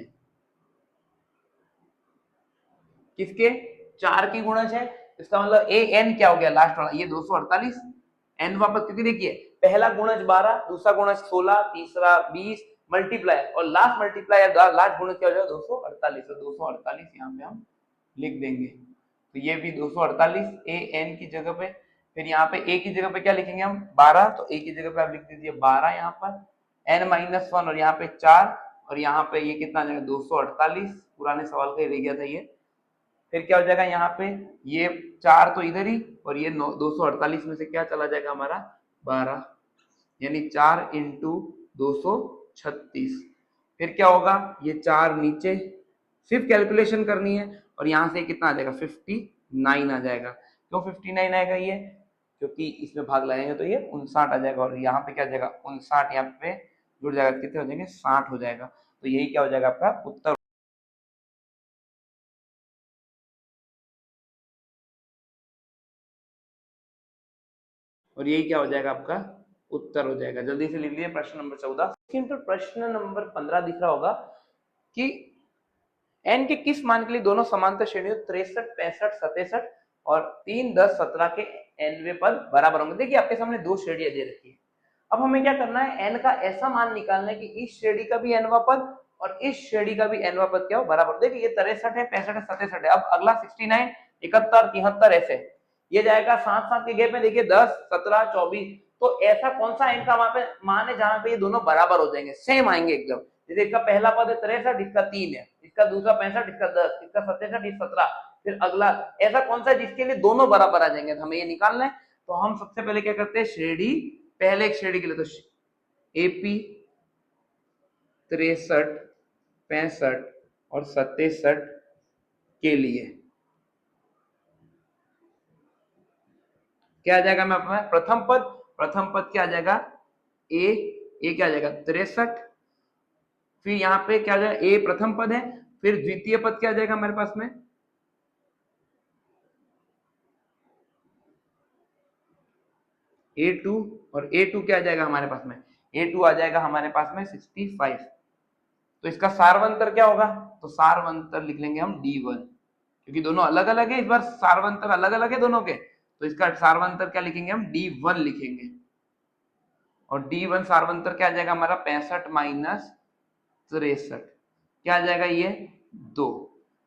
किसके, 4 की गुणज है। इसका मतलब ए एन क्या हो गया लास्ट वाला, ये 248। एन वापस, क्योंकि देखिए पहला गुणज 12, दूसरा गुणज 16, तीसरा 20, मल्टीप्लाई, और लास्ट मल्टीप्लाई या लास्ट गुणज क्या हो जाएगा 248। तो 248 यहाँ पे हम लिख देंगे। तो ये भी 248 ए एन की जगह पे। फिर यहाँ पे ए की जगह पे क्या लिखेंगे हम 12, तो ए की जगह पे आप लिख दीजिए 12 यहाँ पर, एन माइनस 1, और यहाँ पे 4, और यहाँ पे ये कितना आ जाएगा 248। पुराने सवाल का रह गया था ये। फिर क्या हो जाएगा यहाँ पे, ये 4 तो इधर ही, और ये 248 में से क्या चला जाएगा हमारा 12, यानी 4 इंटू 236। फिर क्या होगा, ये 4 नीचे, सिर्फ कैलकुलेशन करनी है, और यहाँ से कितना आ जाएगा 59 आ जाएगा। क्यों 59 आएगा ये, क्योंकि इसमें भाग लगाएंगे तो ये 59 आ जाएगा, और यहाँ पे क्या आ जाएगा 59, यहाँ पे जुड़ जाएगा, कितने हो जाएंगे 60 हो जाएगा। तो यही क्या हो जाएगा आपका उत्तर, और यही क्या हो जाएगा आपका उत्तर हो जाएगा। जल्दी से लिख लीजिए प्रश्न नंबर 14। प्रश्न नंबर 15 दिख रहा होगा कि n के किस मान के लिए दोनों समांतर श्रेणियों 63, 65, 67 और 3, 10, 17 के nवें पद बराबर होंगे। देखिए आपके सामने दो श्रेणियां दे रखी है। अब हमें क्या करना है, n का ऐसा मान निकालना है कि इस श्रेणी का भी nवां पद और इस श्रेणी का भी nवां पद क्या हो बराबर। देखिए ये 63 है, 65 है, 67 है। अब अगला 69, 71, 73 ऐसे ये जाएगा 7 7 के गैप में। देखिए 10, 17, 24। तो ऐसा कौन सा n का वहां पे मान है जहां पे ये दोनों बराबर हो जाएंगे, सेम आएंगे एकदम। जैसे इसका पहला पद है 63, इसका 3 है, इसका दूसरा 65, इसका 10, इसका 67, इस 17। फिर अगला ऐसा कौन सा जिसके लिए दोनों बराबर आ जाएंगे, तो हमें ये निकालना है। तो हम सबसे पहले क्या करते हैं, श्रेणी, पहले एक श्रेणी के लिए तो एपी 63, 65 और 67 के लिए क्या आ जाएगा, मैं अपना प्रथम पद, प्रथम पद क्या आ जाएगा ए क्या आ जाएगा 63। फिर यहाँ पे क्या आ जाएगा, ए प्रथम पद है। फिर द्वितीय पद क्या आ जाएगा हमारे पास में A2, और A2 क्या आ जाएगा हमारे पास में, A2 आ जाएगा हमारे पास में 65। तो इसका सारवंतर क्या होगा, तो सारवंतर लिख लेंगे हम D1, क्योंकि दोनों अलग अलग है, इस बार सारवंतर अलग अलग है दोनों के। तो इसका सारवंतर क्या लिखेंगे हम D1 लिखेंगे। और D1 सारवंतर क्या आ जाएगा हमारा 65 माइनस 63, क्या आ जाएगा ये 2।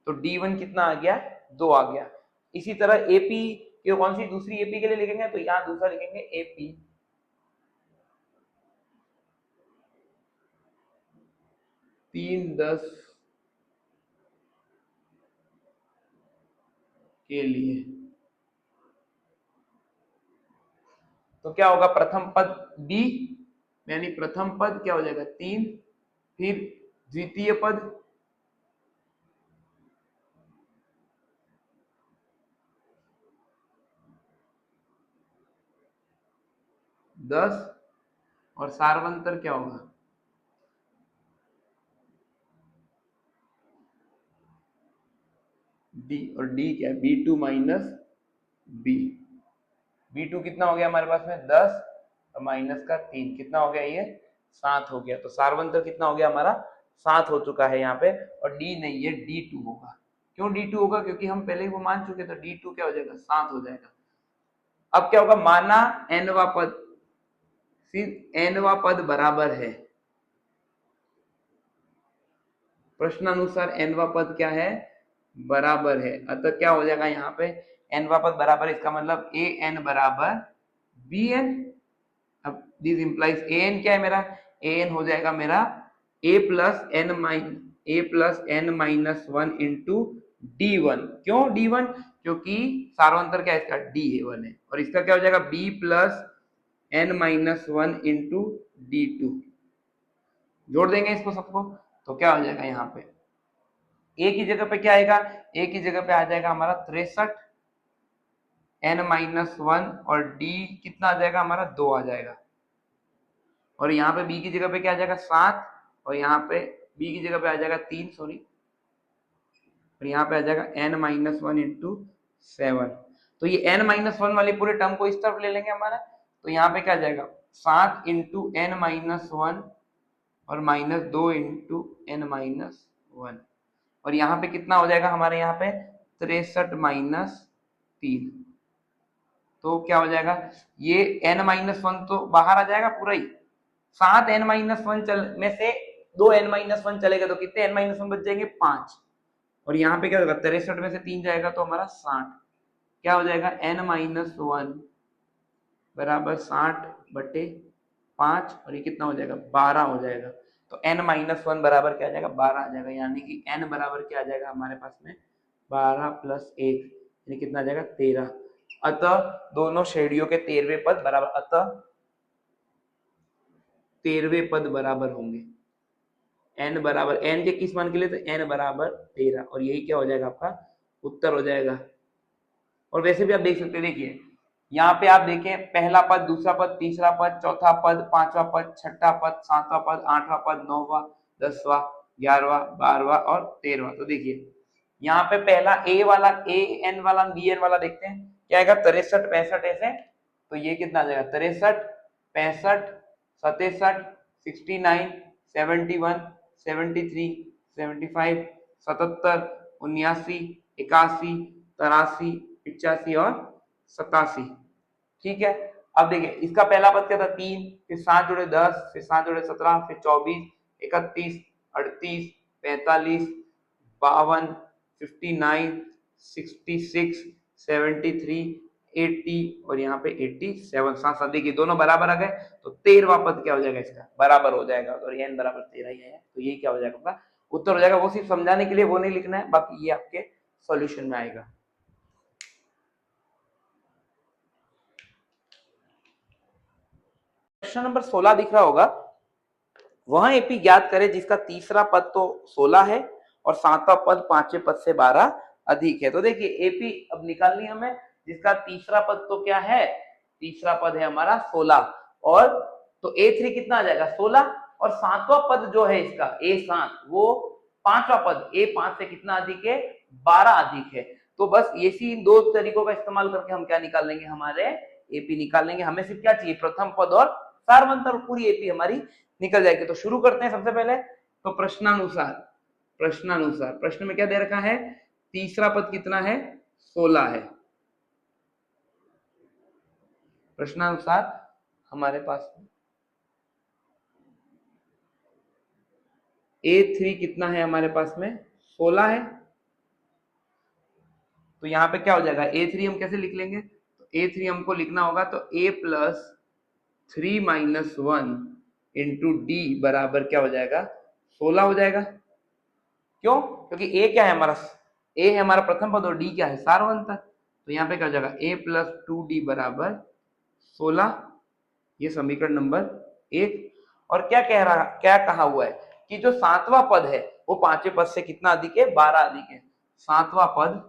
तो D1 कितना आ गया 2 आ गया। इसी तरह एपी के कौन सी दूसरी एपी के लिए लिखेंगे, तो यहाँ दूसरा लिखेंगे एपी 3, 10 के लिए। तो क्या होगा, प्रथम पद b, यानी प्रथम पद क्या हो जाएगा 3, फिर द्वितीय पद 10 और सार्वंतर क्या होगा d, और d क्या है b2 माइनस b, b2 कितना हो गया हमारे पास में 10 और माइनस का 3 कितना हो गया, ये 7 हो गया। तो सार्वंतर कितना हो गया हमारा 7 हो चुका है यहाँ पे, और d नहीं है d2 होगा। क्यों d2 होगा, क्योंकि हम पहले ही वो मान चुके, तो d2 क्या हो जाएगा 7 हो जाएगा। अब क्या होगा, माना nवा पद, फिर nवा पद बराबर है, प्रश्नानुसार nवा पद क्या है बराबर है, अतः क्या हो जाएगा यहाँ पे nवा पद बराबर है, इसका मतलब an बराबर bn। अब दिस इंप्लाइज an क्या है मेरा, an हो जाएगा मेरा a plus n minus 1 into d1। क्यों d1, क्योंकि सार्वंतर क्या है इसका d1 है, और इसका क्या हो जाएगा b plus n minus 1 into d2। जोड़ देंगे इसको सबको, तो क्या हो जाएगा यहाँ पे a की जगह पे क्या आएगा, a की जगह पे आ जाएगा हमारा 63 n माइनस 1, और d कितना आ जाएगा हमारा 2 आ जाएगा, और यहाँ पे b की जगह पे क्या आ जाएगा 7, और यहाँ पे b की जगह पे आ जाएगा 3 सॉरी, और यहाँ पे आ जाएगा n माइनस 1 इंटू 7। तो ये n माइनस 1 वाले पूरे टर्म को इस तरफ ले लेंगे हमारा, तो यहाँ पे क्या आ जाएगा 7 इंटू n माइनस 1 और माइनस 2 इंटू n माइनस 1, और यहाँ पे कितना हो जाएगा हमारे यहाँ पे 63 माइनस 3। तो क्या हो जाएगा, ये n माइनस 1 तो बाहर आ जाएगा पूरा ही, 7 n माइनस 1 में से 2 n माइनस 1 चलेगा, तो कितने n माइनस 1 बच जाएंगे 5, और यहाँ पे क्या होगा 63 में से 3 जाएगा तो हमारा 60, क्या हो जाएगा n माइनस 1 बराबर 60/5, और ये कितना हो जाएगा 12 हो जाएगा। तो n माइनस 1 बराबर क्या आ जाएगा 12 आ जाएगा, यानी कि n बराबर क्या आ जाएगा हमारे पास में 12 प्लस 1, यानी कितना आ जाएगा 13। अतः दोनों श्रेणियों के 13वें पद बराबर, अतः 13वें पद बराबर होंगे। n बराबर, n के किस मान के लिए, तो n बराबर 13, और यही क्या हो जाएगा आपका उत्तर हो जाएगा। और वैसे भी आप देख सकते हैं, देखिए यहाँ पे आप देखें पहला पद, दूसरा पद, तीसरा पद, चौथा पद, पांचवा पद, छठा पद, सातवां पद, आठवां पद, 9वां, 10वां, 11वां, 12वां और 13वां। तो देखिए यहाँ पे पहला a वाला, an वाला, bn वाला देखते हैं क्या आएगा 63 65 ऐसे, तो ये कितना आ जाएगा 63 65 67 69 71 73 75 77 79 81 83 85 और 87। ठीक है, अब देखिए इसका पहला पद क्या था 3, फिर 7 जुड़े 10, फिर 7 जुड़े 17, फिर 24 31 38 45 52 59 66 73 80 और यहाँ पे 87। साथ साथ देखिए दोनों बराबर आ गए, तो 13वां पद क्या हो जाएगा इसका बराबर हो जाएगा, और n बराबर 13 ही है, तो ये क्या हो जाएगा आपका उत्तर हो जाएगा। वो सिर्फ समझाने के लिए, वो नहीं लिखना है, बाकी ये आपके सॉल्यूशन में आएगा। प्रश्न नंबर 16 दिख रहा होगा, वह एपी ज्ञात करे जिसका तीसरा पद तो 16 है और सातवां पद पांचवें पद से 12 अधिक है। तो देखिए एपी अब निकालनी हमें, जिसका तीसरा पद तो क्या है, तीसरा पद है हमारा 16, और तो A3 कितना आ जाएगा 16, और सातवां पद जो है इसका A7 वो पांचवा पद A5 से कितना अधिक है 12 अधिक है। तो बस इसी इन दो तरीकों का इस्तेमाल करके हम क्या निकाल लेंगे, हमारे एपी निकाल लेंगे। हमें सिर्फ क्या चाहिए, प्रथम पद और सार्वंतर, पूरी एपी हमारी निकल जाएगी। तो शुरू करते हैं सबसे पहले, तो प्रश्नानुसार प्रश्न में क्या दे रखा है, तीसरा पद कितना है 16 है। प्रश्नानुसार हमारे पास A3 कितना है हमारे पास में 16 है, तो यहाँ पे क्या हो जाएगा A3 हम कैसे लिख लेंगे, तो A3 हमको लिखना होगा तो A plus 3 minus 1 into d बराबर क्या हो जाएगा 16 हो जाएगा। क्यों, क्योंकि A क्या है हमारा, A है हमारा प्रथम पद और D क्या है सार्वंतर, तो यहाँ पे क्या हो जाएगा A प्लस 2D बराबर 16। ये समीकरण नंबर 1। और क्या कहा हुआ है कि जो 7वां पद है वो 5वें पद से कितना अधिक है, 12 अधिक है। 7वां पद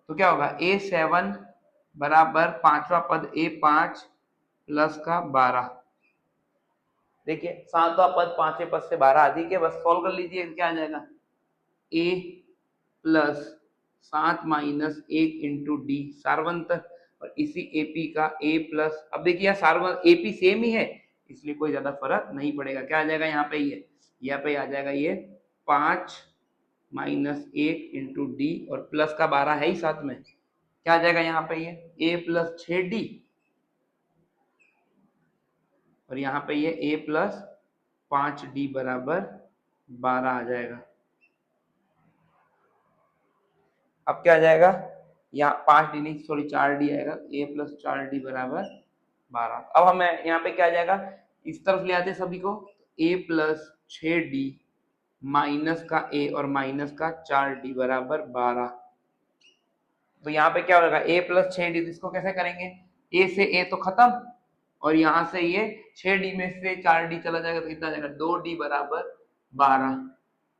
तो क्या होगा, A7 बराबर 5वां पद A5 प्लस का 12। देखिए 7वां पद 5वें पद से 12 अधिक है, बस सॉल्व कर लीजिए, क्या आ जाएगा, A plus 7 minus 1 into d सार्वंतर, और इसी AP का A प्लस, अब देखिए सार्वं AP सेम ही है इसलिए कोई ज्यादा फर्क नहीं पड़ेगा। क्या आ जाएगा यहाँ पे, ये यहाँ पे आ जाएगा ये 5 माइनस 1 इंटू डी और प्लस का 12 है ही साथ में, क्या आ जाएगा यहाँ पे ये A प्लस 6D और यहाँ पे ये A प्लस 5D बराबर 12 आ जाएगा। अब क्या आ जाएगा, यहाँ 5D नहीं सॉरी 4D आएगा, A प्लस 4D बराबर 12। अब हमें यहाँ पे क्या आ जाएगा, इस तरफ ले आते सभी को, A प्लस 6D माइनस का A और माइनस का 4D बराबर 12। तो यहाँ पे क्या होगा, A प्लस 6D, इसको कैसे करेंगे, A से A तो खत्म और यहाँ से ये 6D में से 4D चला जाएगा तो कितना आ जाएगा, 2D बराबर 12।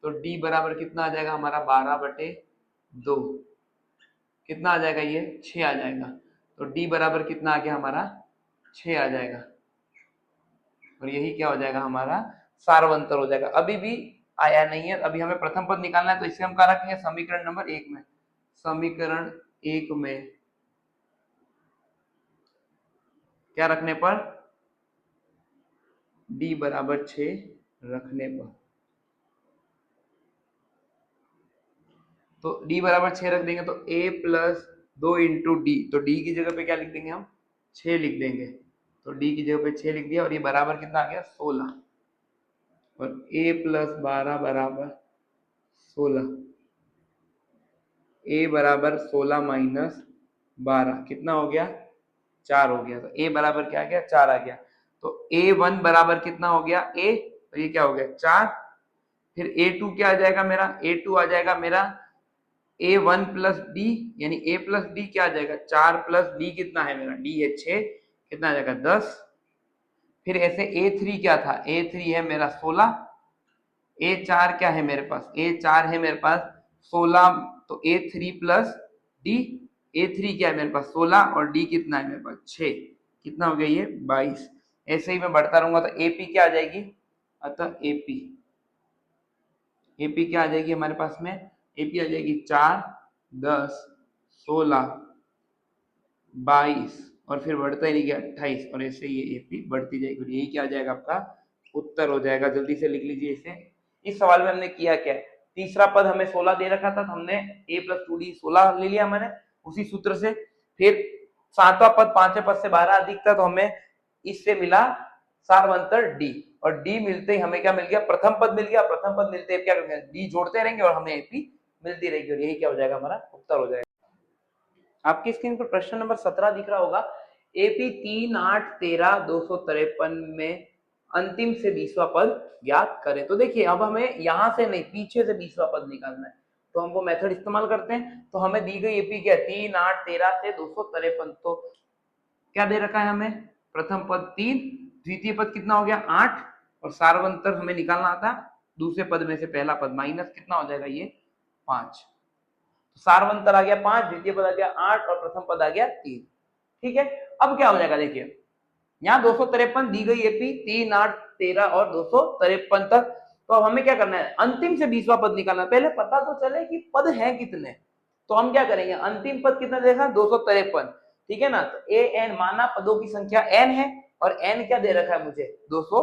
तो D बराबर कितना आ जाएगा हमारा, 12/2, कितना आ जाएगा ये 6 आ जाएगा। तो D बराबर कितना आ गया हमारा, 6 आ जाएगा और यही क्या हो जाएगा हमारा सार्वंतर हो जाएगा। अभी भी आया नहीं है, अभी हमें प्रथम पद निकालना है, तो इसे हम क्या रखेंगे समीकरण नंबर 1 में। समीकरण 1 में क्या रखने पर, D बराबर 6 रखने पर, तो D बराबर 6 रख देंगे तो A प्लस 2 इंटू डी, तो D की जगह पे क्या लिख देंगे हम, 6 लिख देंगे। तो D की जगह पे 6 लिख दिया और ये बराबर कितना आ गया 16 और A प्लस 12 बराबर 16, A बराबर 16 माइनस 12 कितना हो गया 4 हो गया। तो A बराबर क्या आ गया 4 आ गया। तो A1 बराबर कितना हो गया A, तो ये क्या हो गया 4। फिर A2 क्या आ जाएगा मेरा, A2 आ जाएगा मेरा A1 प्लस डी, यानी A प्लस डी क्या आ जाएगा 4 प्लस डी कितना है मेरा, D है 6, कितना आ जाएगा 10। फिर ऐसे A3 क्या था, A3 है मेरा 16, A4 क्या है मेरे पास, A4 है मेरे पास 16, तो A3 प्लस D, A3 क्या है मेरे पास 16 और D कितना है मेरे पास 6, कितना हो गया ये 22। ऐसे ही मैं बढ़ता रहूंगा तो AP क्या आ जाएगी, अतः AP क्या आ जाएगी हमारे पास में, AP आ जाएगी 4 10 16 22 और फिर बढ़ता ही नहीं गया 28 और ऐसे ये AP बढ़ती जाएगी और यही क्या आ जाएगा आपका उत्तर हो जाएगा। जल्दी से लिख लीजिए इसे। इस सवाल में हमने किया क्या है, तीसरा पद हमें 16 दे रखा था तो हमने A प्लस 2D 16 ले लिया मैंने उसी सूत्र से। फिर 7वां पद 5वें पद से 12 अधिक था तो हमें इससे मिला सार्वंतर D और D मिलते ही हमें क्या मिल गया, प्रथम पद मिल गया। प्रथम पद मिलते ही क्या करेंगे, D जोड़ते रहेंगे और हमें AP मिलती रहेगी और यही क्या हो जाएगा हमारा उत्तर हो जाएगा। आपकी स्क्रीन पर प्रश्न नंबर 17 दिख रहा होगा, AP 3 8 13 253 में अंतिम से 20वां पद ज्ञात करें। तो देखिए अब हमें यहां से नहीं पीछे से 20वां पद निकालना है, तो हम वो मेथड इस्तेमाल करते हैं। तो हमें दी गई AP क्या 3 8 13 से 253, तो क्या दे रखा है हमें, प्रथम पद 3, द्वितीय पद कितना हो गया 8 और सार्वंतर हमें निकालना था दूसरे पद में से पहला पद माइनस कितना हो जाएगा ये 5। सार्वंतर आ गया 5, द्वितीय पद आ गया 8 और प्रथम पद आ गया 3। ठीक है, अब क्या हो जाएगा देखिए, यहाँ 253 दी गई AP 3 8 13 और 253 तक। तो अब हमें क्या करना है, अंतिम से 20वां पद निकालना है। पहले पता तो चले कि पद है कितने, तो हम क्या करेंगे, अंतिम पद कितना देखा 253, ठीक है ना। तो AN माना पदों की संख्या N है और N क्या दे रखा है मुझे 200,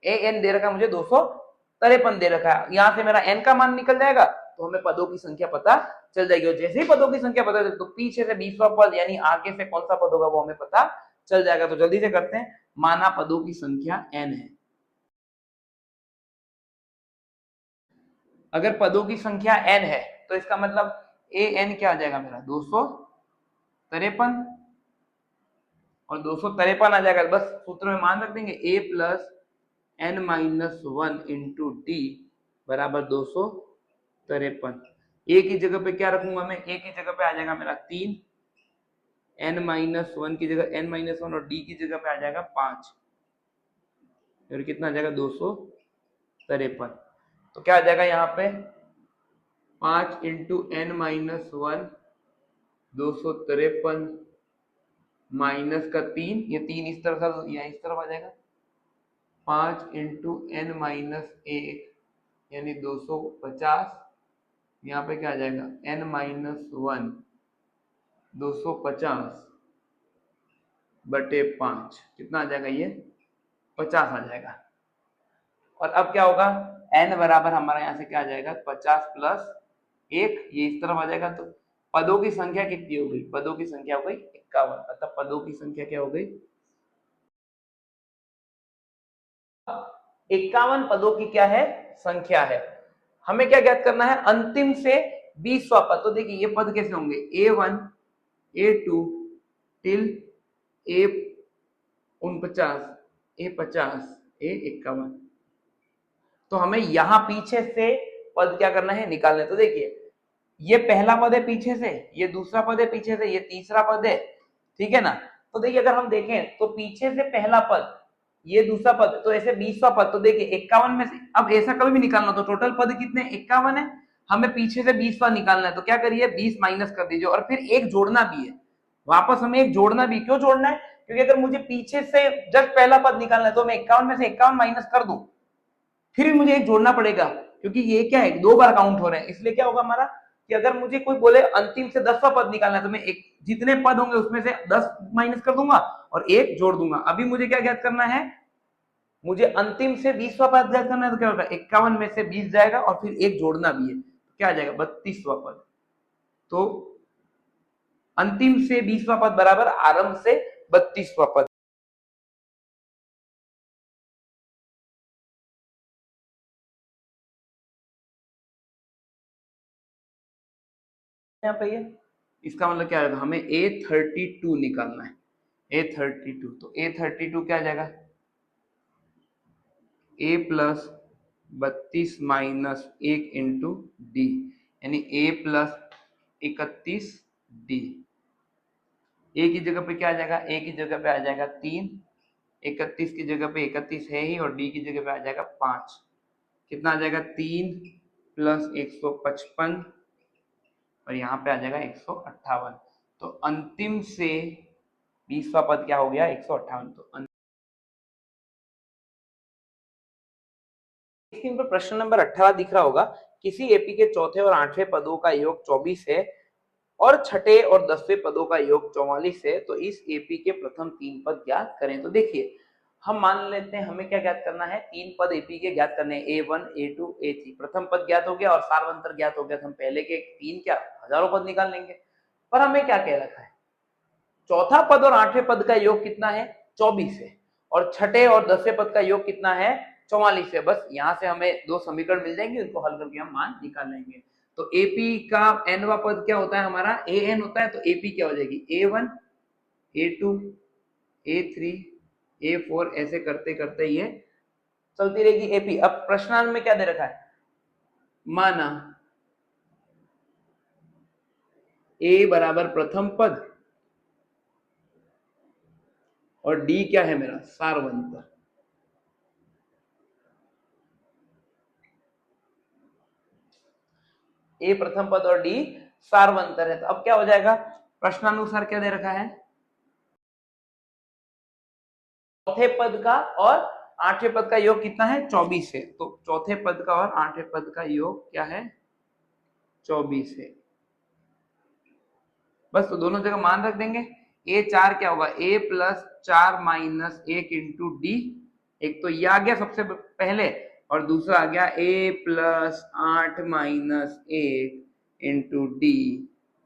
AN दे रखा है मुझे 253 दे रखा है। यहाँ से मेरा N का मान निकल जाएगा तो हमें पदों की संख्या पता चल जाएगी और जैसे ही पदों की संख्या पता चले तो पीछे से 20वां पद यानी आगे से कौन सा पद होगा वो हमें पता चल जाएगा। तो जल्दी से करते हैं, माना पदों की संख्या n है। अगर पदों की संख्या n है तो इसका मतलब an क्या आ जाएगा मेरा 253 और 253 आ जाएगा। बस सूत्र में मान रख देंगे a plus n minus 1 into d बराबर 253। ए की जगह पे क्या रखूंगा मैं, ए की जगह पे आ जाएगा मेरा 3, n-1 की जगह n-1 और d की जगह पे आ जाएगा 5, और कितना आ जाएगा 253। तो क्या आ जाएगा यहाँ पे 5 इंटू n-1 253 माइनस का 3, ये 3 इस तरफ था तो यहाँ इस तरफ आ जाएगा, 5 इंटू n-1 यानी 250, यहाँ पे क्या आ जाएगा n-1 250 बटे 5, कितना आ जाएगा ये 50 आ जाएगा। और अब क्या होगा, n बराबर हमारा यहाँ से क्या आ जाएगा 50 प्लस 1, ये इस तरफ आ जाएगा, तो पदों की संख्या कितनी हो गई, पदों की संख्या हो गई 51, अतः पदों की संख्या क्या हो गई 51 पदों की क्या है संख्या है। हमें क्या ज्ञात करना है, अंतिम से 20वां पद। तो देखिए ये पद कैसे होंगे, A1 A2 till A49 A50 A51। तो हमें यहां पीछे से पद क्या करना है निकालना है। तो देखिए ये पहला पद है पीछे से, ये दूसरा पद है पीछे से, ये तीसरा पद है, ठीक है ना। तो देखिए अगर हम देखें तो पीछे से पहला पद, ये दूसरा पद, तो ऐसे 20वां पद। तो देखिए 51 में से अब ऐसा कभी भी निकालना, तो टोटल पद कितने 51 है, हमें पीछे से 20वां निकालना है। तो क्या करिए 20 माइनस कर दीजिए, और फिर एक जोड़ना भी है, वापस हमें एक जोड़ना भी। क्यों जोड़ना है, क्योंकि अगर मुझे पीछे से जस्ट पहला पद निकालना है तो मैं 51 में से 51 माइनस कर दूं, फिर भी मुझे एक जोड़ना पड़ेगा, क्योंकि ये क्या है 2 बार काउंट हो रहे हैं। इसलिए क्या होगा हमारा कि अगर मुझे कोई बोले अंतिम से 10वां पद निकालना है तो मैं एक जितने पद होंगे उसमें से 10 माइनस कर दूंगा और एक जोड़ दूंगा। अभी मुझे क्या ज्ञात करना है, मुझे अंतिम से 20वां पद ज्ञात करना है। तो क्या होगा 51 में से 20 जाएगा और फिर एक जोड़ना भी है, क्या आ जाएगा 32वां पद। तो अंतिम से 20वां पद बराबर आरंभ से 32वां पद। यहाँ पे ये इसका मतलब क्या है, हमें A32 निकालना है, A32। तो A32 क्या आ जाएगा, A plus 32 minus 1 into D, यानी A प्लस 31 डी। ए की जगह पे क्या आ जाएगा, ए की जगह पे आ जाएगा 3, 31 की जगह पे 31 है ही, और डी की जगह पे आ जाएगा 5, कितना आ जाएगा 3 प्लस 155, और यहाँ पे आ जाएगा 158। तो अंतिम से 20वां पद क्या हो गया 158। तो स्क्रीन पर प्रश्न नंबर 18 दिख रहा होगा, किसी एपी के चौथे और 8वें पदों का योग 24 है और छठे और 10वें पदों का योग 44 है, तो इस एपी के प्रथम 3 पद ज्ञात करें। तो देखिए हम मान लेते हैं हमें क्या ज्ञात करना है, 3 पद एपी के ज्ञात करने हैं, A1 A2 A3। प्रथम पद ज्ञात हो गया और सारवंतर ज्ञात हो गया, तो हम पहले के 3 क्या हजारों पद निकाल लेंगे। पर हमें क्या कह रखा है, चौथा पद और 8वें पद का योग कितना है 24 है, और छठे और 10वें पद का योग कितना है 44 है। बस यहाँ से हमें 2 समीकरण मिल जाएंगे, उनको हल करके हम मान निकाल लेंगे। तो एपी का nवा पद क्या होता है हमारा an होता है, तो एपी क्या हो जाएगी A1 A2 A3 A4, ऐसे करते करते ये चलती रहेगी एपी। अब प्रश्नांक में क्या दे रखा है, माना A बराबर प्रथम पद और डी क्या है मेरा सारवंतर। ए प्रथम पद और डी सारवंतर है। तो अब क्या हो जाएगा, प्रश्नानुसार क्या दे रखा है, चौथे पद का और 8वें पद का योग कितना है 24 है। तो चौथे पद का और 8वें पद का योग क्या है 24 है। बस तो दोनों जगह मान रख देंगे। A4 क्या होगा A plus 4 minus 1 into D, एक तो ये आ गया सबसे पहले, और दूसरा आ गया A plus 8 minus 1 into d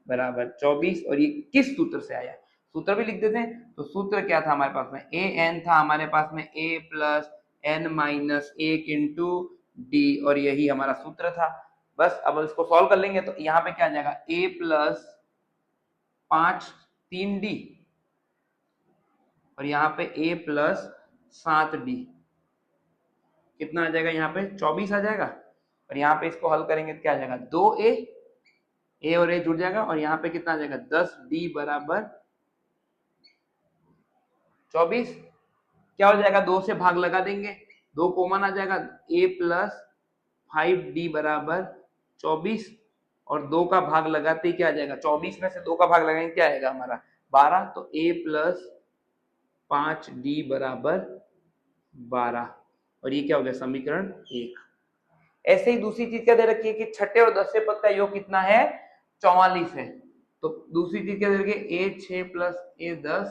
बराबर 24। और ये किस सूत्र से आया, सूत्र भी लिख देते हैं। तो सूत्र क्या था हमारे पास में, ए एन था हमारे पास में A plus n minus 1 into D, और यही हमारा सूत्र था। बस अब इसको सॉल्व कर लेंगे, तो यहाँ पे क्या आ जाएगा A प्लस 5 3D, और यहाँ पे A प्लस 7D, कितना आ जाएगा यहाँ पे 24 आ जाएगा। और यहाँ पे इसको हल करेंगे तो क्या आ जाएगा 2A ए और ए जुड़ जाएगा और यहाँ पे कितना आ जाएगा 10d बराबर 24। क्या हो जाएगा 2 से भाग लगा देंगे, 2 कॉमन आ जाएगा, a प्लस 5d बराबर 24 और 2 का भाग लगाते ही क्या आ जाएगा 24 में से 2 का भाग लगाएंगे क्या आएगा हमारा 12, तो a प्लस 5d बराबर 12 और ये क्या हो गया समीकरण 1। ऐसे ही दूसरी चीज क्या दे रखी है कि छठे और 10वें पद का योग कितना है 44 है, तो दूसरी चीज क्या दे रखी है a6 प्लस a10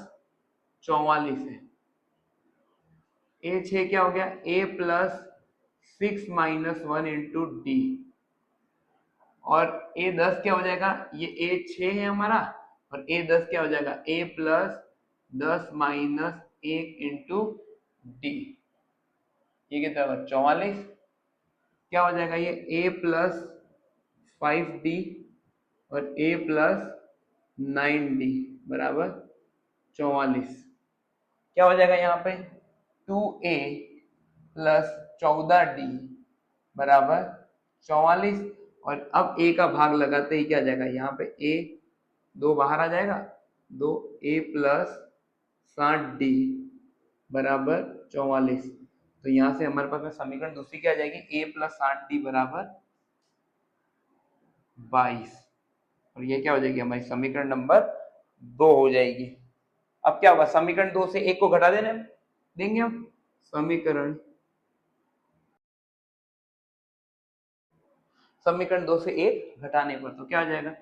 44 है। a6 क्या हो गया a plus 6 minus 1 into D और a10 क्या हो जाएगा ये a6 है हमारा और a10 क्या हो जाएगा a plus 10 minus 1 into D, ये कितना होगा 44। क्या हो जाएगा ये a प्लस 5d और a प्लस 9d बराबर 44। क्या हो जाएगा यहाँ पे 2a प्लस 14d बराबर 44 और अब a का भाग लगाते ही क्या आ जाएगा यहाँ पे a 2 बाहर आ जाएगा, 2a प्लस 60d बराबर 44। तो यहाँ से हमारे पास में समीकरण दूसरी क्या आ जाएगी a प्लस 60d बराबर 22 और ये क्या हो जाएगी हमारी समीकरण नंबर 2 हो जाएगी। अब क्या होगा समीकरण 2 से 1 को घटा देंगे हम, समीकरण 2 से 1 घटाने पर तो क्या आ जाएगा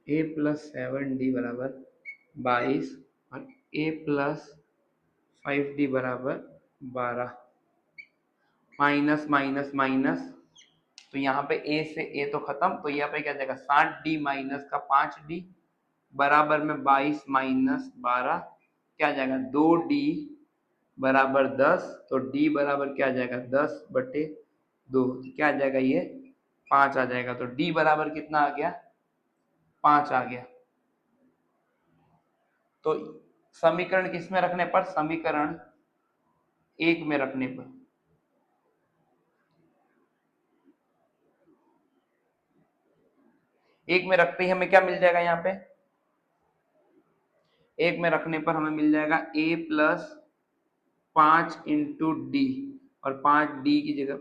a प्लस 7d बराबर 22 और a प्लस 5d बराबर 12 माइनस माइनस माइनस, तो यहाँ पे a से a तो खत्म, तो यहाँ पे क्या आ जाएगा 60d माइनस का 5d बराबर में 22 माइनस 12 क्या आ जाएगा 2d बराबर 10, तो d बराबर क्या आ जाएगा 10 बटे 2, क्या आ जाएगा ये 5 आ जाएगा, तो d बराबर कितना आ गया 5 आ गया। तो समीकरण किस में रखने पर समीकरण 1 में रखने पर एक में रखते ही हमें क्या मिल जाएगा यहाँ पे एक में रखने पर हमें मिल जाएगा a प्लस 5 इंटू डी और 5d की जगह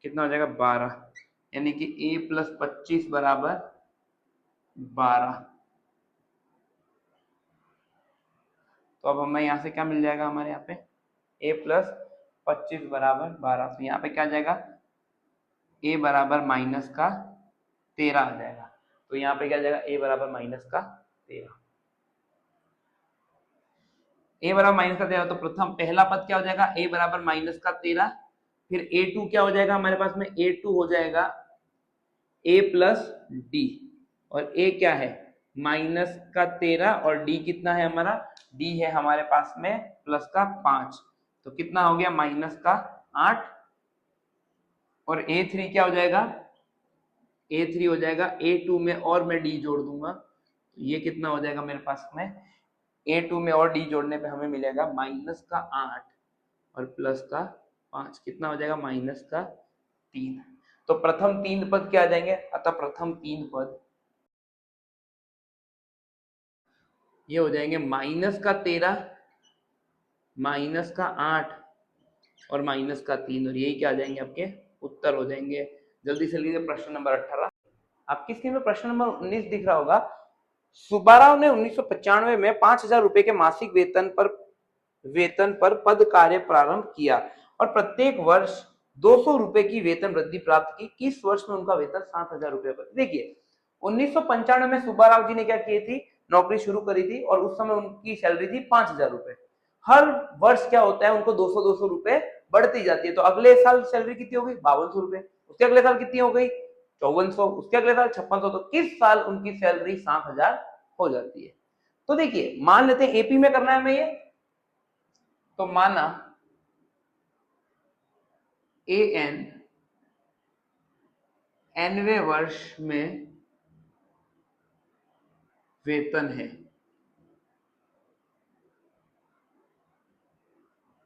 कितना हो जाएगा 12 यानी कि a प्लस 25 बराबर 12। तो अब हमें यहाँ से क्या मिल जाएगा हमारे यहाँ पे a प्लस 25 बराबर 12, तो यहाँ पे क्या आ जाएगा a बराबर माइनस का 13 आ जाएगा, तो यहाँ पे क्या आ जाएगा a बराबर माइनस का 13, a बराबर माइनस का 13, तो प्रथम पहला पद क्या हो जाएगा a बराबर माइनस का 13, फिर a2 क्या हो जाएगा हमारे पास में a2 हो जाएगा a प्लस डी और a क्या है माइनस का 13 और d कितना है हमारा d है हमारे पास में प्लस का 5, तो कितना हो गया माइनस का 8 और a3 क्या हो जाएगा a3 हो जाएगा a2 में और मैं d जोड़ दूंगा, तो ये कितना हो जाएगा मेरे पास में a2 में और d जोड़ने पे हमें मिलेगा माइनस का 8 और प्लस का 5, कितना हो जाएगा माइनस का 3। तो प्रथम 3 पद क्या आ जाएंगे, अतः प्रथम 3 पद ये हो जाएंगे माइनस का 13 माइनस का 8 और माइनस का 3 और यही क्या आ जाएंगे आपके उत्तर हो जाएंगे। जल्दी से लीजिए प्रश्न नंबर 18, आपकी स्क्रीन में प्रश्न नंबर 19 दिख रहा होगा। सुब्बाराव ने 1995 में 5,000 रुपए के मासिक वेतन पर पद कार्य प्रारंभ किया और प्रत्येक वर्ष 200 रुपए की वेतन वृद्धि प्राप्त की। किस वर्ष में उनका वेतन 7,000 रुपए पर। देखिए 1995 में सुब्बाराव जी ने क्या की थी नौकरी शुरू करी थी और उस समय उनकी सैलरी थी 5,000 रुपए। हर वर्ष क्या होता है उनको 200 रुपए बढ़ती जाती है, तो अगले साल सैलरी कितनी हो गई 5200 रुपए, उसके अगले साल कितनी हो गई 5400, उसके अगले साल 5600, तो किस साल उनकी सैलरी 7,000 हो जाती है। तो देखिए मान लेते हैं एपी में करना है हमें ये, तो माना एन nवें वर्ष में वेतन है,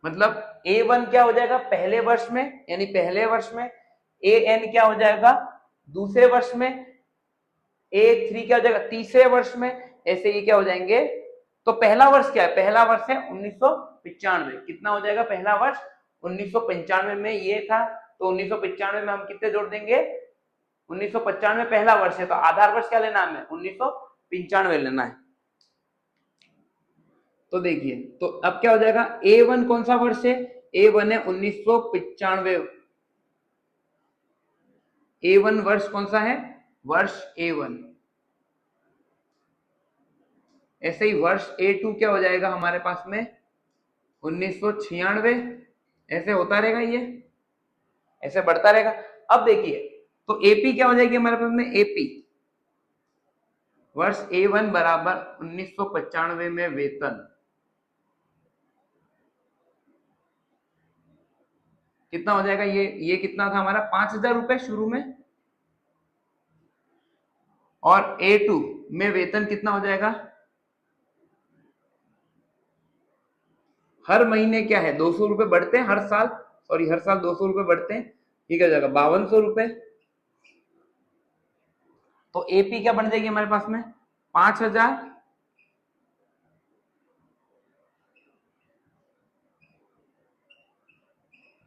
मतलब A1 क्या हो जाएगा पहले वर्ष में, यानी पहले वर्ष में an क्या हो जाएगा दूसरे वर्ष में A3 क्या हो जाएगा, तीसरे वर्ष में ऐसे ये क्या हो जाएंगे। तो पहला वर्ष क्या है, पहला वर्ष है 1995, कितना हो जाएगा पहला वर्ष 1995 में ये था, तो 1995 में हम कितने जोड़ देंगे, 1995 पहला वर्ष है, तो आधार वर्ष क्या लेना है, 1995 लेना है। तो देखिए, तो अब क्या हो जाएगा, A1 कौन सा वर्ष है, A1 है 1995, A1 वर्ष कौन सा है, वर्ष A1। ऐसे ही वर्ष A2 क्या हो जाएगा हमारे पास में 1996, ऐसे होता रहेगा, ये ऐसे बढ़ता रहेगा। अब देखिए, तो AP क्या हो जाएगी हमारे पास में, AP वर्ष A1 बराबर 1995 में वेतन कितना हो जाएगा, ये कितना था हमारा 5,000 रुपए शुरू में, और A2 में वेतन कितना हो जाएगा, हर महीने क्या है 200 रुपए बढ़ते हैं, हर साल 200 रुपए बढ़ते हैं, ठीक है, जाएगा 5200 रुपए। तो AP क्या बन जाएगी हमारे पास में 5,000,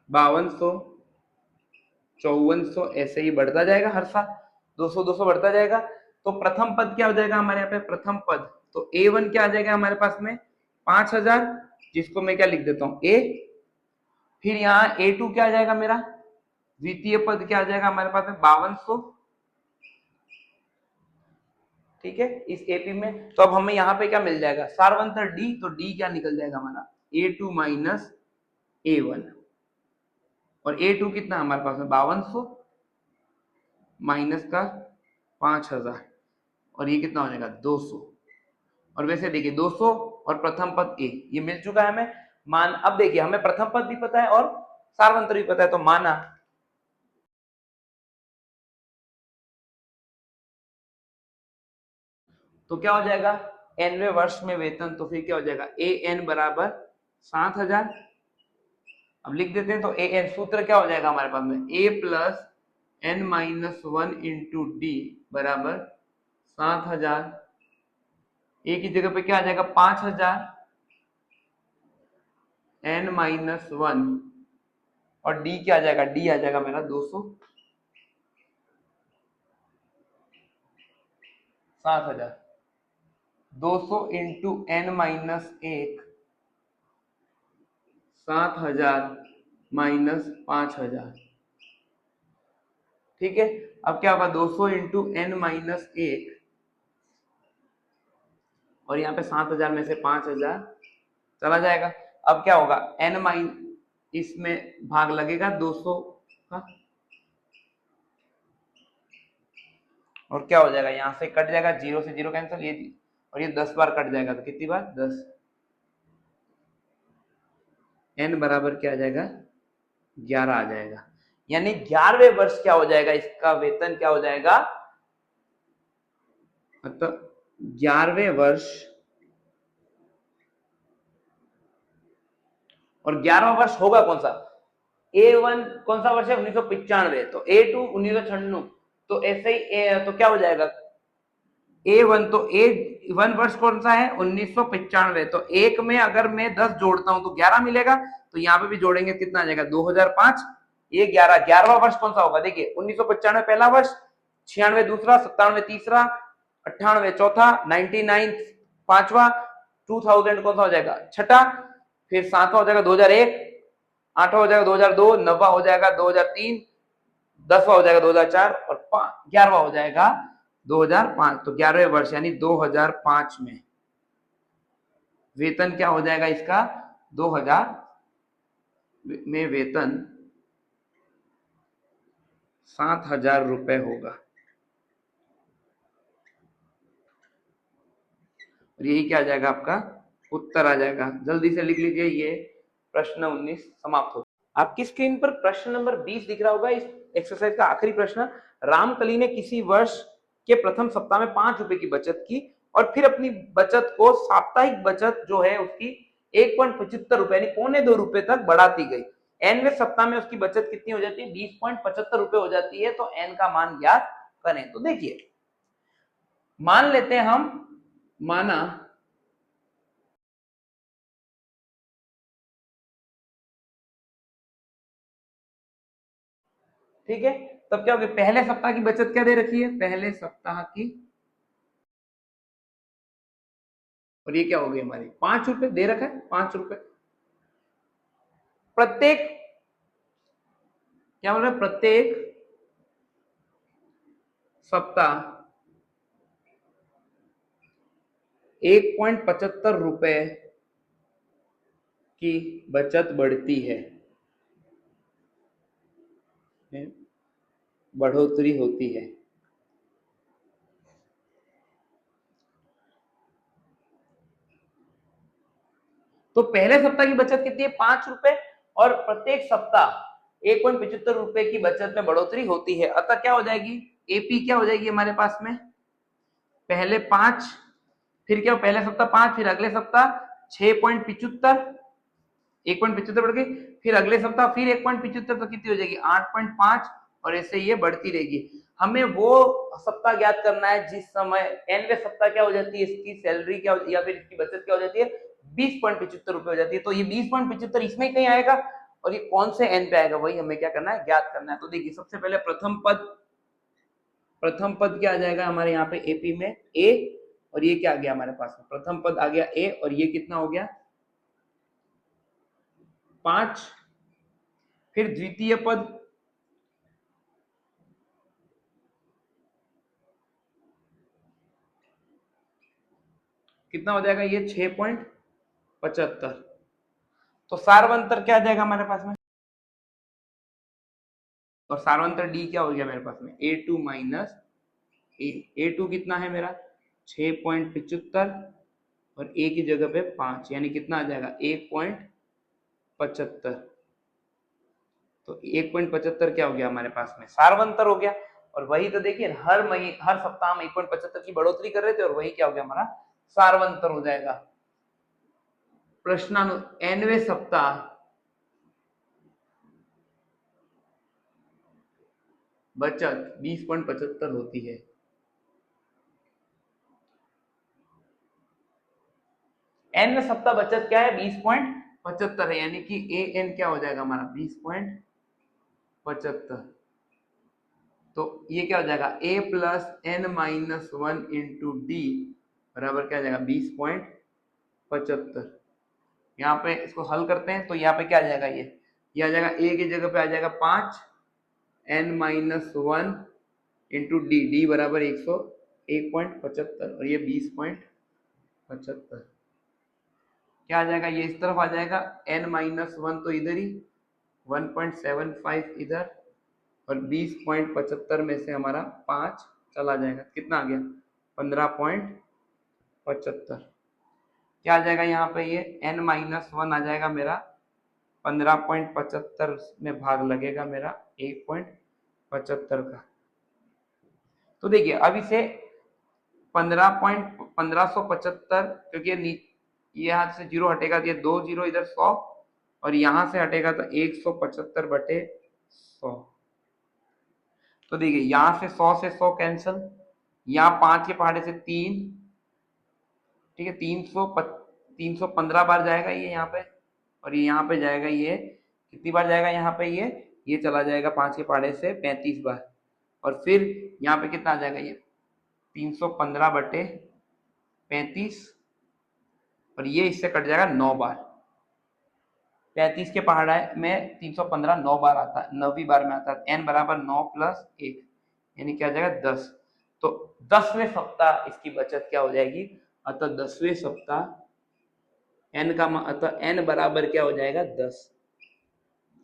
5200, 5400, ऐसे ही बढ़ता जाएगा हर साल 200 बढ़ता जाएगा। तो प्रथम पद क्या हो जाएगा हमारे यहाँ पे, प्रथम पद तो A1 क्या आ जाएगा हमारे पास में 5,000, जिसको मैं क्या लिख देता हूं A। फिर यहाँ A2 क्या आ जाएगा मेरा, द्वितीय पद क्या आ जाएगा हमारे पास में 5200, ठीक है, इस AP में। तो अब हमें यहाँ पे क्या मिल जाएगा, सारवंतर D, तो D क्या निकल जाएगा हमारा A2 माइनस A1, और A2 कितना हमारे पास में 5200 माइनस का 5,000, और ये कितना हो जाएगा 200। और वैसे देखिए 200 और प्रथम पद A ये मिल चुका है हमें, मान। अब देखिए हमें प्रथम पद भी पता है और सारवंतर भी पता है, तो माना तो क्या हो जाएगा, nवें वर्ष में वेतन, तो फिर क्या हो जाएगा AN बराबर 7,000। अब लिख देते हैं, तो AN सूत्र क्या हो जाएगा हमारे पास में A plus N minus 1 into D बराबर 7,000। A की जगह पे क्या आ जाएगा 5,000 N माइनस 1, और D क्या आ जाएगा, D आ जाएगा मेरा 200, 7,000, 200 इंटू N माइनस 1, 7,000 माइनस 5,000, ठीक है। अब क्या होगा 200 इंटू N माइनस 1, और यहाँ पे 7,000 में से 5,000 चला जाएगा। अब क्या होगा N माइन, इसमें भाग लगेगा 200 का, और क्या हो जाएगा यहाँ से कट जाएगा, 0 से 0 कैंसिल, ये और ये 10 बार कट जाएगा, तो कितनी बार 10, N बराबर क्या आ जाएगा 11 आ जाएगा। यानी 11वें वर्ष क्या हो जाएगा, इसका वेतन क्या हो जाएगा, मतलब 11वें वर्ष, और 11वां वर्ष होगा कौन सा, A1 कौन सा वर्ष है 1995, तो A2 1996, तो ऐसे ही तो क्या हो जाएगा A1, तो A1 वर्ष कौन सा है 1995, तो एक में अगर मैं 10 जोड़ता हूं तो 11 मिलेगा, तो यहाँ पे भी जोड़ेंगे कितना आ जाएगा 2005, ये 11वां वर्ष कौन सा होगा, देखिए 1995 पहला वर्ष, 96 दूसरा, 97 तीसरा, 98 चौथा, 99 पांचवा, 2000 कौन सा हो जाएगा छठा, फिर 7वां हो जाएगा 2001, 8वां हो जाएगा 2002, 9वां हो जाएगा 2003, 10वां हो जाएगा 2004, और 11वां हो जाएगा 2005। तो 11वें वर्ष यानी 2005 में वेतन क्या हो जाएगा इसका, 2000 में वेतन 7,000 रुपए होगा, और यही क्या आ जाएगा आपका उत्तर आ जाएगा। जल्दी से लिख लीजिए, ये प्रश्न 19 समाप्त हो। आपकी स्क्रीन पर प्रश्न नंबर 20 दिख रहा होगा, इस एक्सरसाइज का आखिरी प्रश्न। रामकली ने किसी वर्ष के प्रथम सप्ताह में 5 रुपए की बचत की, और फिर अपनी बचत को साप्ताहिक बचत जो है उसकी 1.75 रुपए यानी 1.25 रुपए तक बढ़ाती गई। nवें सप्ताह में उसकी बचत कितनी हो जाती है? 20.75 रुपए हो जाती है। तो n का मान ज्ञात करें। तो देखिए, मान लेते हैं हम, माना ठीक है, तब क्या होगी? पहले सप्ताह की बचत क्या दे रखी है? पहले सप्ताह की, और ये क्या हो गई हमारी? 5 रुपए दे रखा है, 5 रुपए प्रत्येक, क्या बोल रहे हैं? प्रत्येक सप्ताह 1.75 रुपए की बचत बढ़ती है, बढ़ोतरी होती है। तो पहले सप्ताह की बचत कितनी है? 5 रुपए, और प्रत्येक सप्ताह 1.75 रुपए की बचत में बढ़ोतरी होती है। अतः क्या हो जाएगी? एपी क्या हो जाएगी हमारे पास में? पहले 5, फिर क्या? पहले सप्ताह 5, फिर अगले सप्ताह 6.75, 1.75 बढ़ गई, फिर अगले सप्ताह फिर 1.75, तो कितनी हो जाएगी? 8.5, और ऐसे ये बढ़ती रहेगी। हमें वो सप्ताह ज्ञात करना है जिस समय nवें सप्ताह क्या हो जाती है? इसकी सैलरी क्या हो, या फिर इसकी बचत क्या हो जाती है? 20.75 रुपए हो जाती है। तो ये 20.75 इसमें ही कहीं आएगा, और ये कौन से n पे आएगा? वही हमें क्या करना है? ज्ञात करना है। तो देखिए, सबसे पहले प्रथम पद क्या आ जाएगा हमारे यहाँ पे एपी में? ए, और ये क्या आ गया हमारे पास में? प्रथम पद आ गया ए, और ये कितना हो गया? 5। फिर द्वितीय पद, कितना हो जाएगा? ये 6.75। तो सारवंतर क्या आ जाएगा हमारे पास में? और सारवंतर डी क्या हो गया मेरे पास में? A2 माइनस A2 कितना है मेरा? 6.75, और ए की जगह पे 5, यानी कितना आ जाएगा? 1.75। तो 1.75 क्या हो गया हमारे पास में? सारवंतर हो गया। और वही तो देखिए, हर महीने, हर सप्ताह में 1.75 की बढ़ोतरी कर रहे थे, और वही क्या हो गया हमारा? सारवंतर हो जाएगा। प्रश्नानु nवें सप्ताह बचत 20.75 होती है। nवें सप्ताह बचत क्या है? 20.75 है, यानी कि ए एन क्या हो जाएगा हमारा? 20.75। तो ये क्या हो जाएगा? a plus n minus 1 into d बराबर क्या आ जाएगा? 20.75। यहाँ पे इसको हल करते हैं, तो यहाँ पे क्या आ जाएगा? ये आ जाएगा, a की जगह पे आ जाएगा 5, n minus 1 into D, D बराबर 101.75, और ये 20.75। क्या आ जाएगा? ये इस तरफ आ जाएगा, n माइनस 1 तो इधर ही, 1.75 इधर, और 20.75 में से हमारा 5 चला जाएगा। कितना आ गया? 15.75। क्या आ जाएगा यहाँ पे? ये n माइनस 1 आ जाएगा मेरा 15.75 में भाग लगेगा मेरा 1.75 का। तो देखिए, अब इसे 15.1575, क्योंकि ये यहाँ से 0 हटेगा तो ये 2 0 इधर 100, और यहाँ से हटेगा तो 175/100। तो देखिए, यहाँ से 100 से 100 कैंसिल, यहाँ 5 के पहाड़े से 3, ठीक है, 315 बार जाएगा ये यहाँ पे, और ये यहाँ पे जाएगा, ये कितनी बार जाएगा यहाँ पे? ये चला जाएगा 5 के पहाड़े से 35 बार, और फिर यहाँ पे कितना आ जाएगा? ये 315/35, और ये इससे कट जाएगा 9 बार। 35 के पहाड़ा में 315 9 बार आता है, 9वीं बार में आता है। n बराबर 9 प्लस 1, यानी क्या आ जाएगा? 10। तो 10वें सप्ताह इसकी बचत क्या हो जाएगी? अतः 10वें सप्ताह n का, अतः n बराबर क्या हो जाएगा? 10,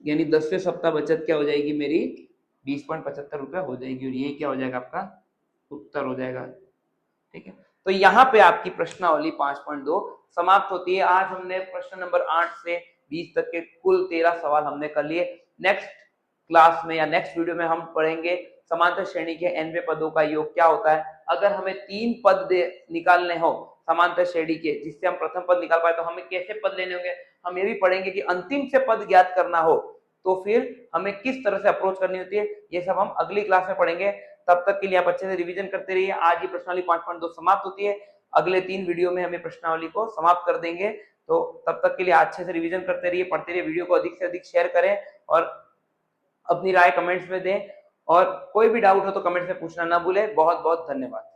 यानी 10वें सप्ताह बचत क्या हो जाएगी मेरी? 20.75 रुपए हो जाएगी, और ये क्या हो जाएगा? आपका उत्तर हो जाएगा। ठीक है, तो यहाँ पे आपकी प्रश्नावली 5.2 समाप्त होती है। आज हमने प्रश्न नंबर 8 से 20 तक के कुल 13 सवाल हमने कर लिए। नेक्स्ट क्लास में या नेक्स्ट वीडियो में हम पढ़ेंगे समांतर श्रेणी के nवें पदों का योग क्या होता है। अगर हमें 3 पद निकालने हो समांतर श्रेणी के, जिससे हम प्रथम पद निकाल पाए, तो हमें कैसे पद लेने होंगे। हम ये भी पढ़ेंगे कि अंतिम से पद ज्ञात करना हो तो फिर हमें किस तरह से अप्रोच करनी होती है, ये सब हम अगली क्लास में पढ़ेंगे। तब तक के लिए आप अच्छे से रिवीजन करते रहिए। आज ये प्रश्नावली 5.2 समाप्त होती है, अगले 3 वीडियो में हमें प्रश्नावली को समाप्त कर देंगे। तो तब तक के लिए अच्छे से रिवीजन करते रहिए, पढ़ते रहिए, वीडियो को अधिक से अधिक शेयर करें और अपनी राय कमेंट्स में दें, और कोई भी डाउट हो तो कमेंट्स में पूछना ना भूलें। बहुत बहुत धन्यवाद।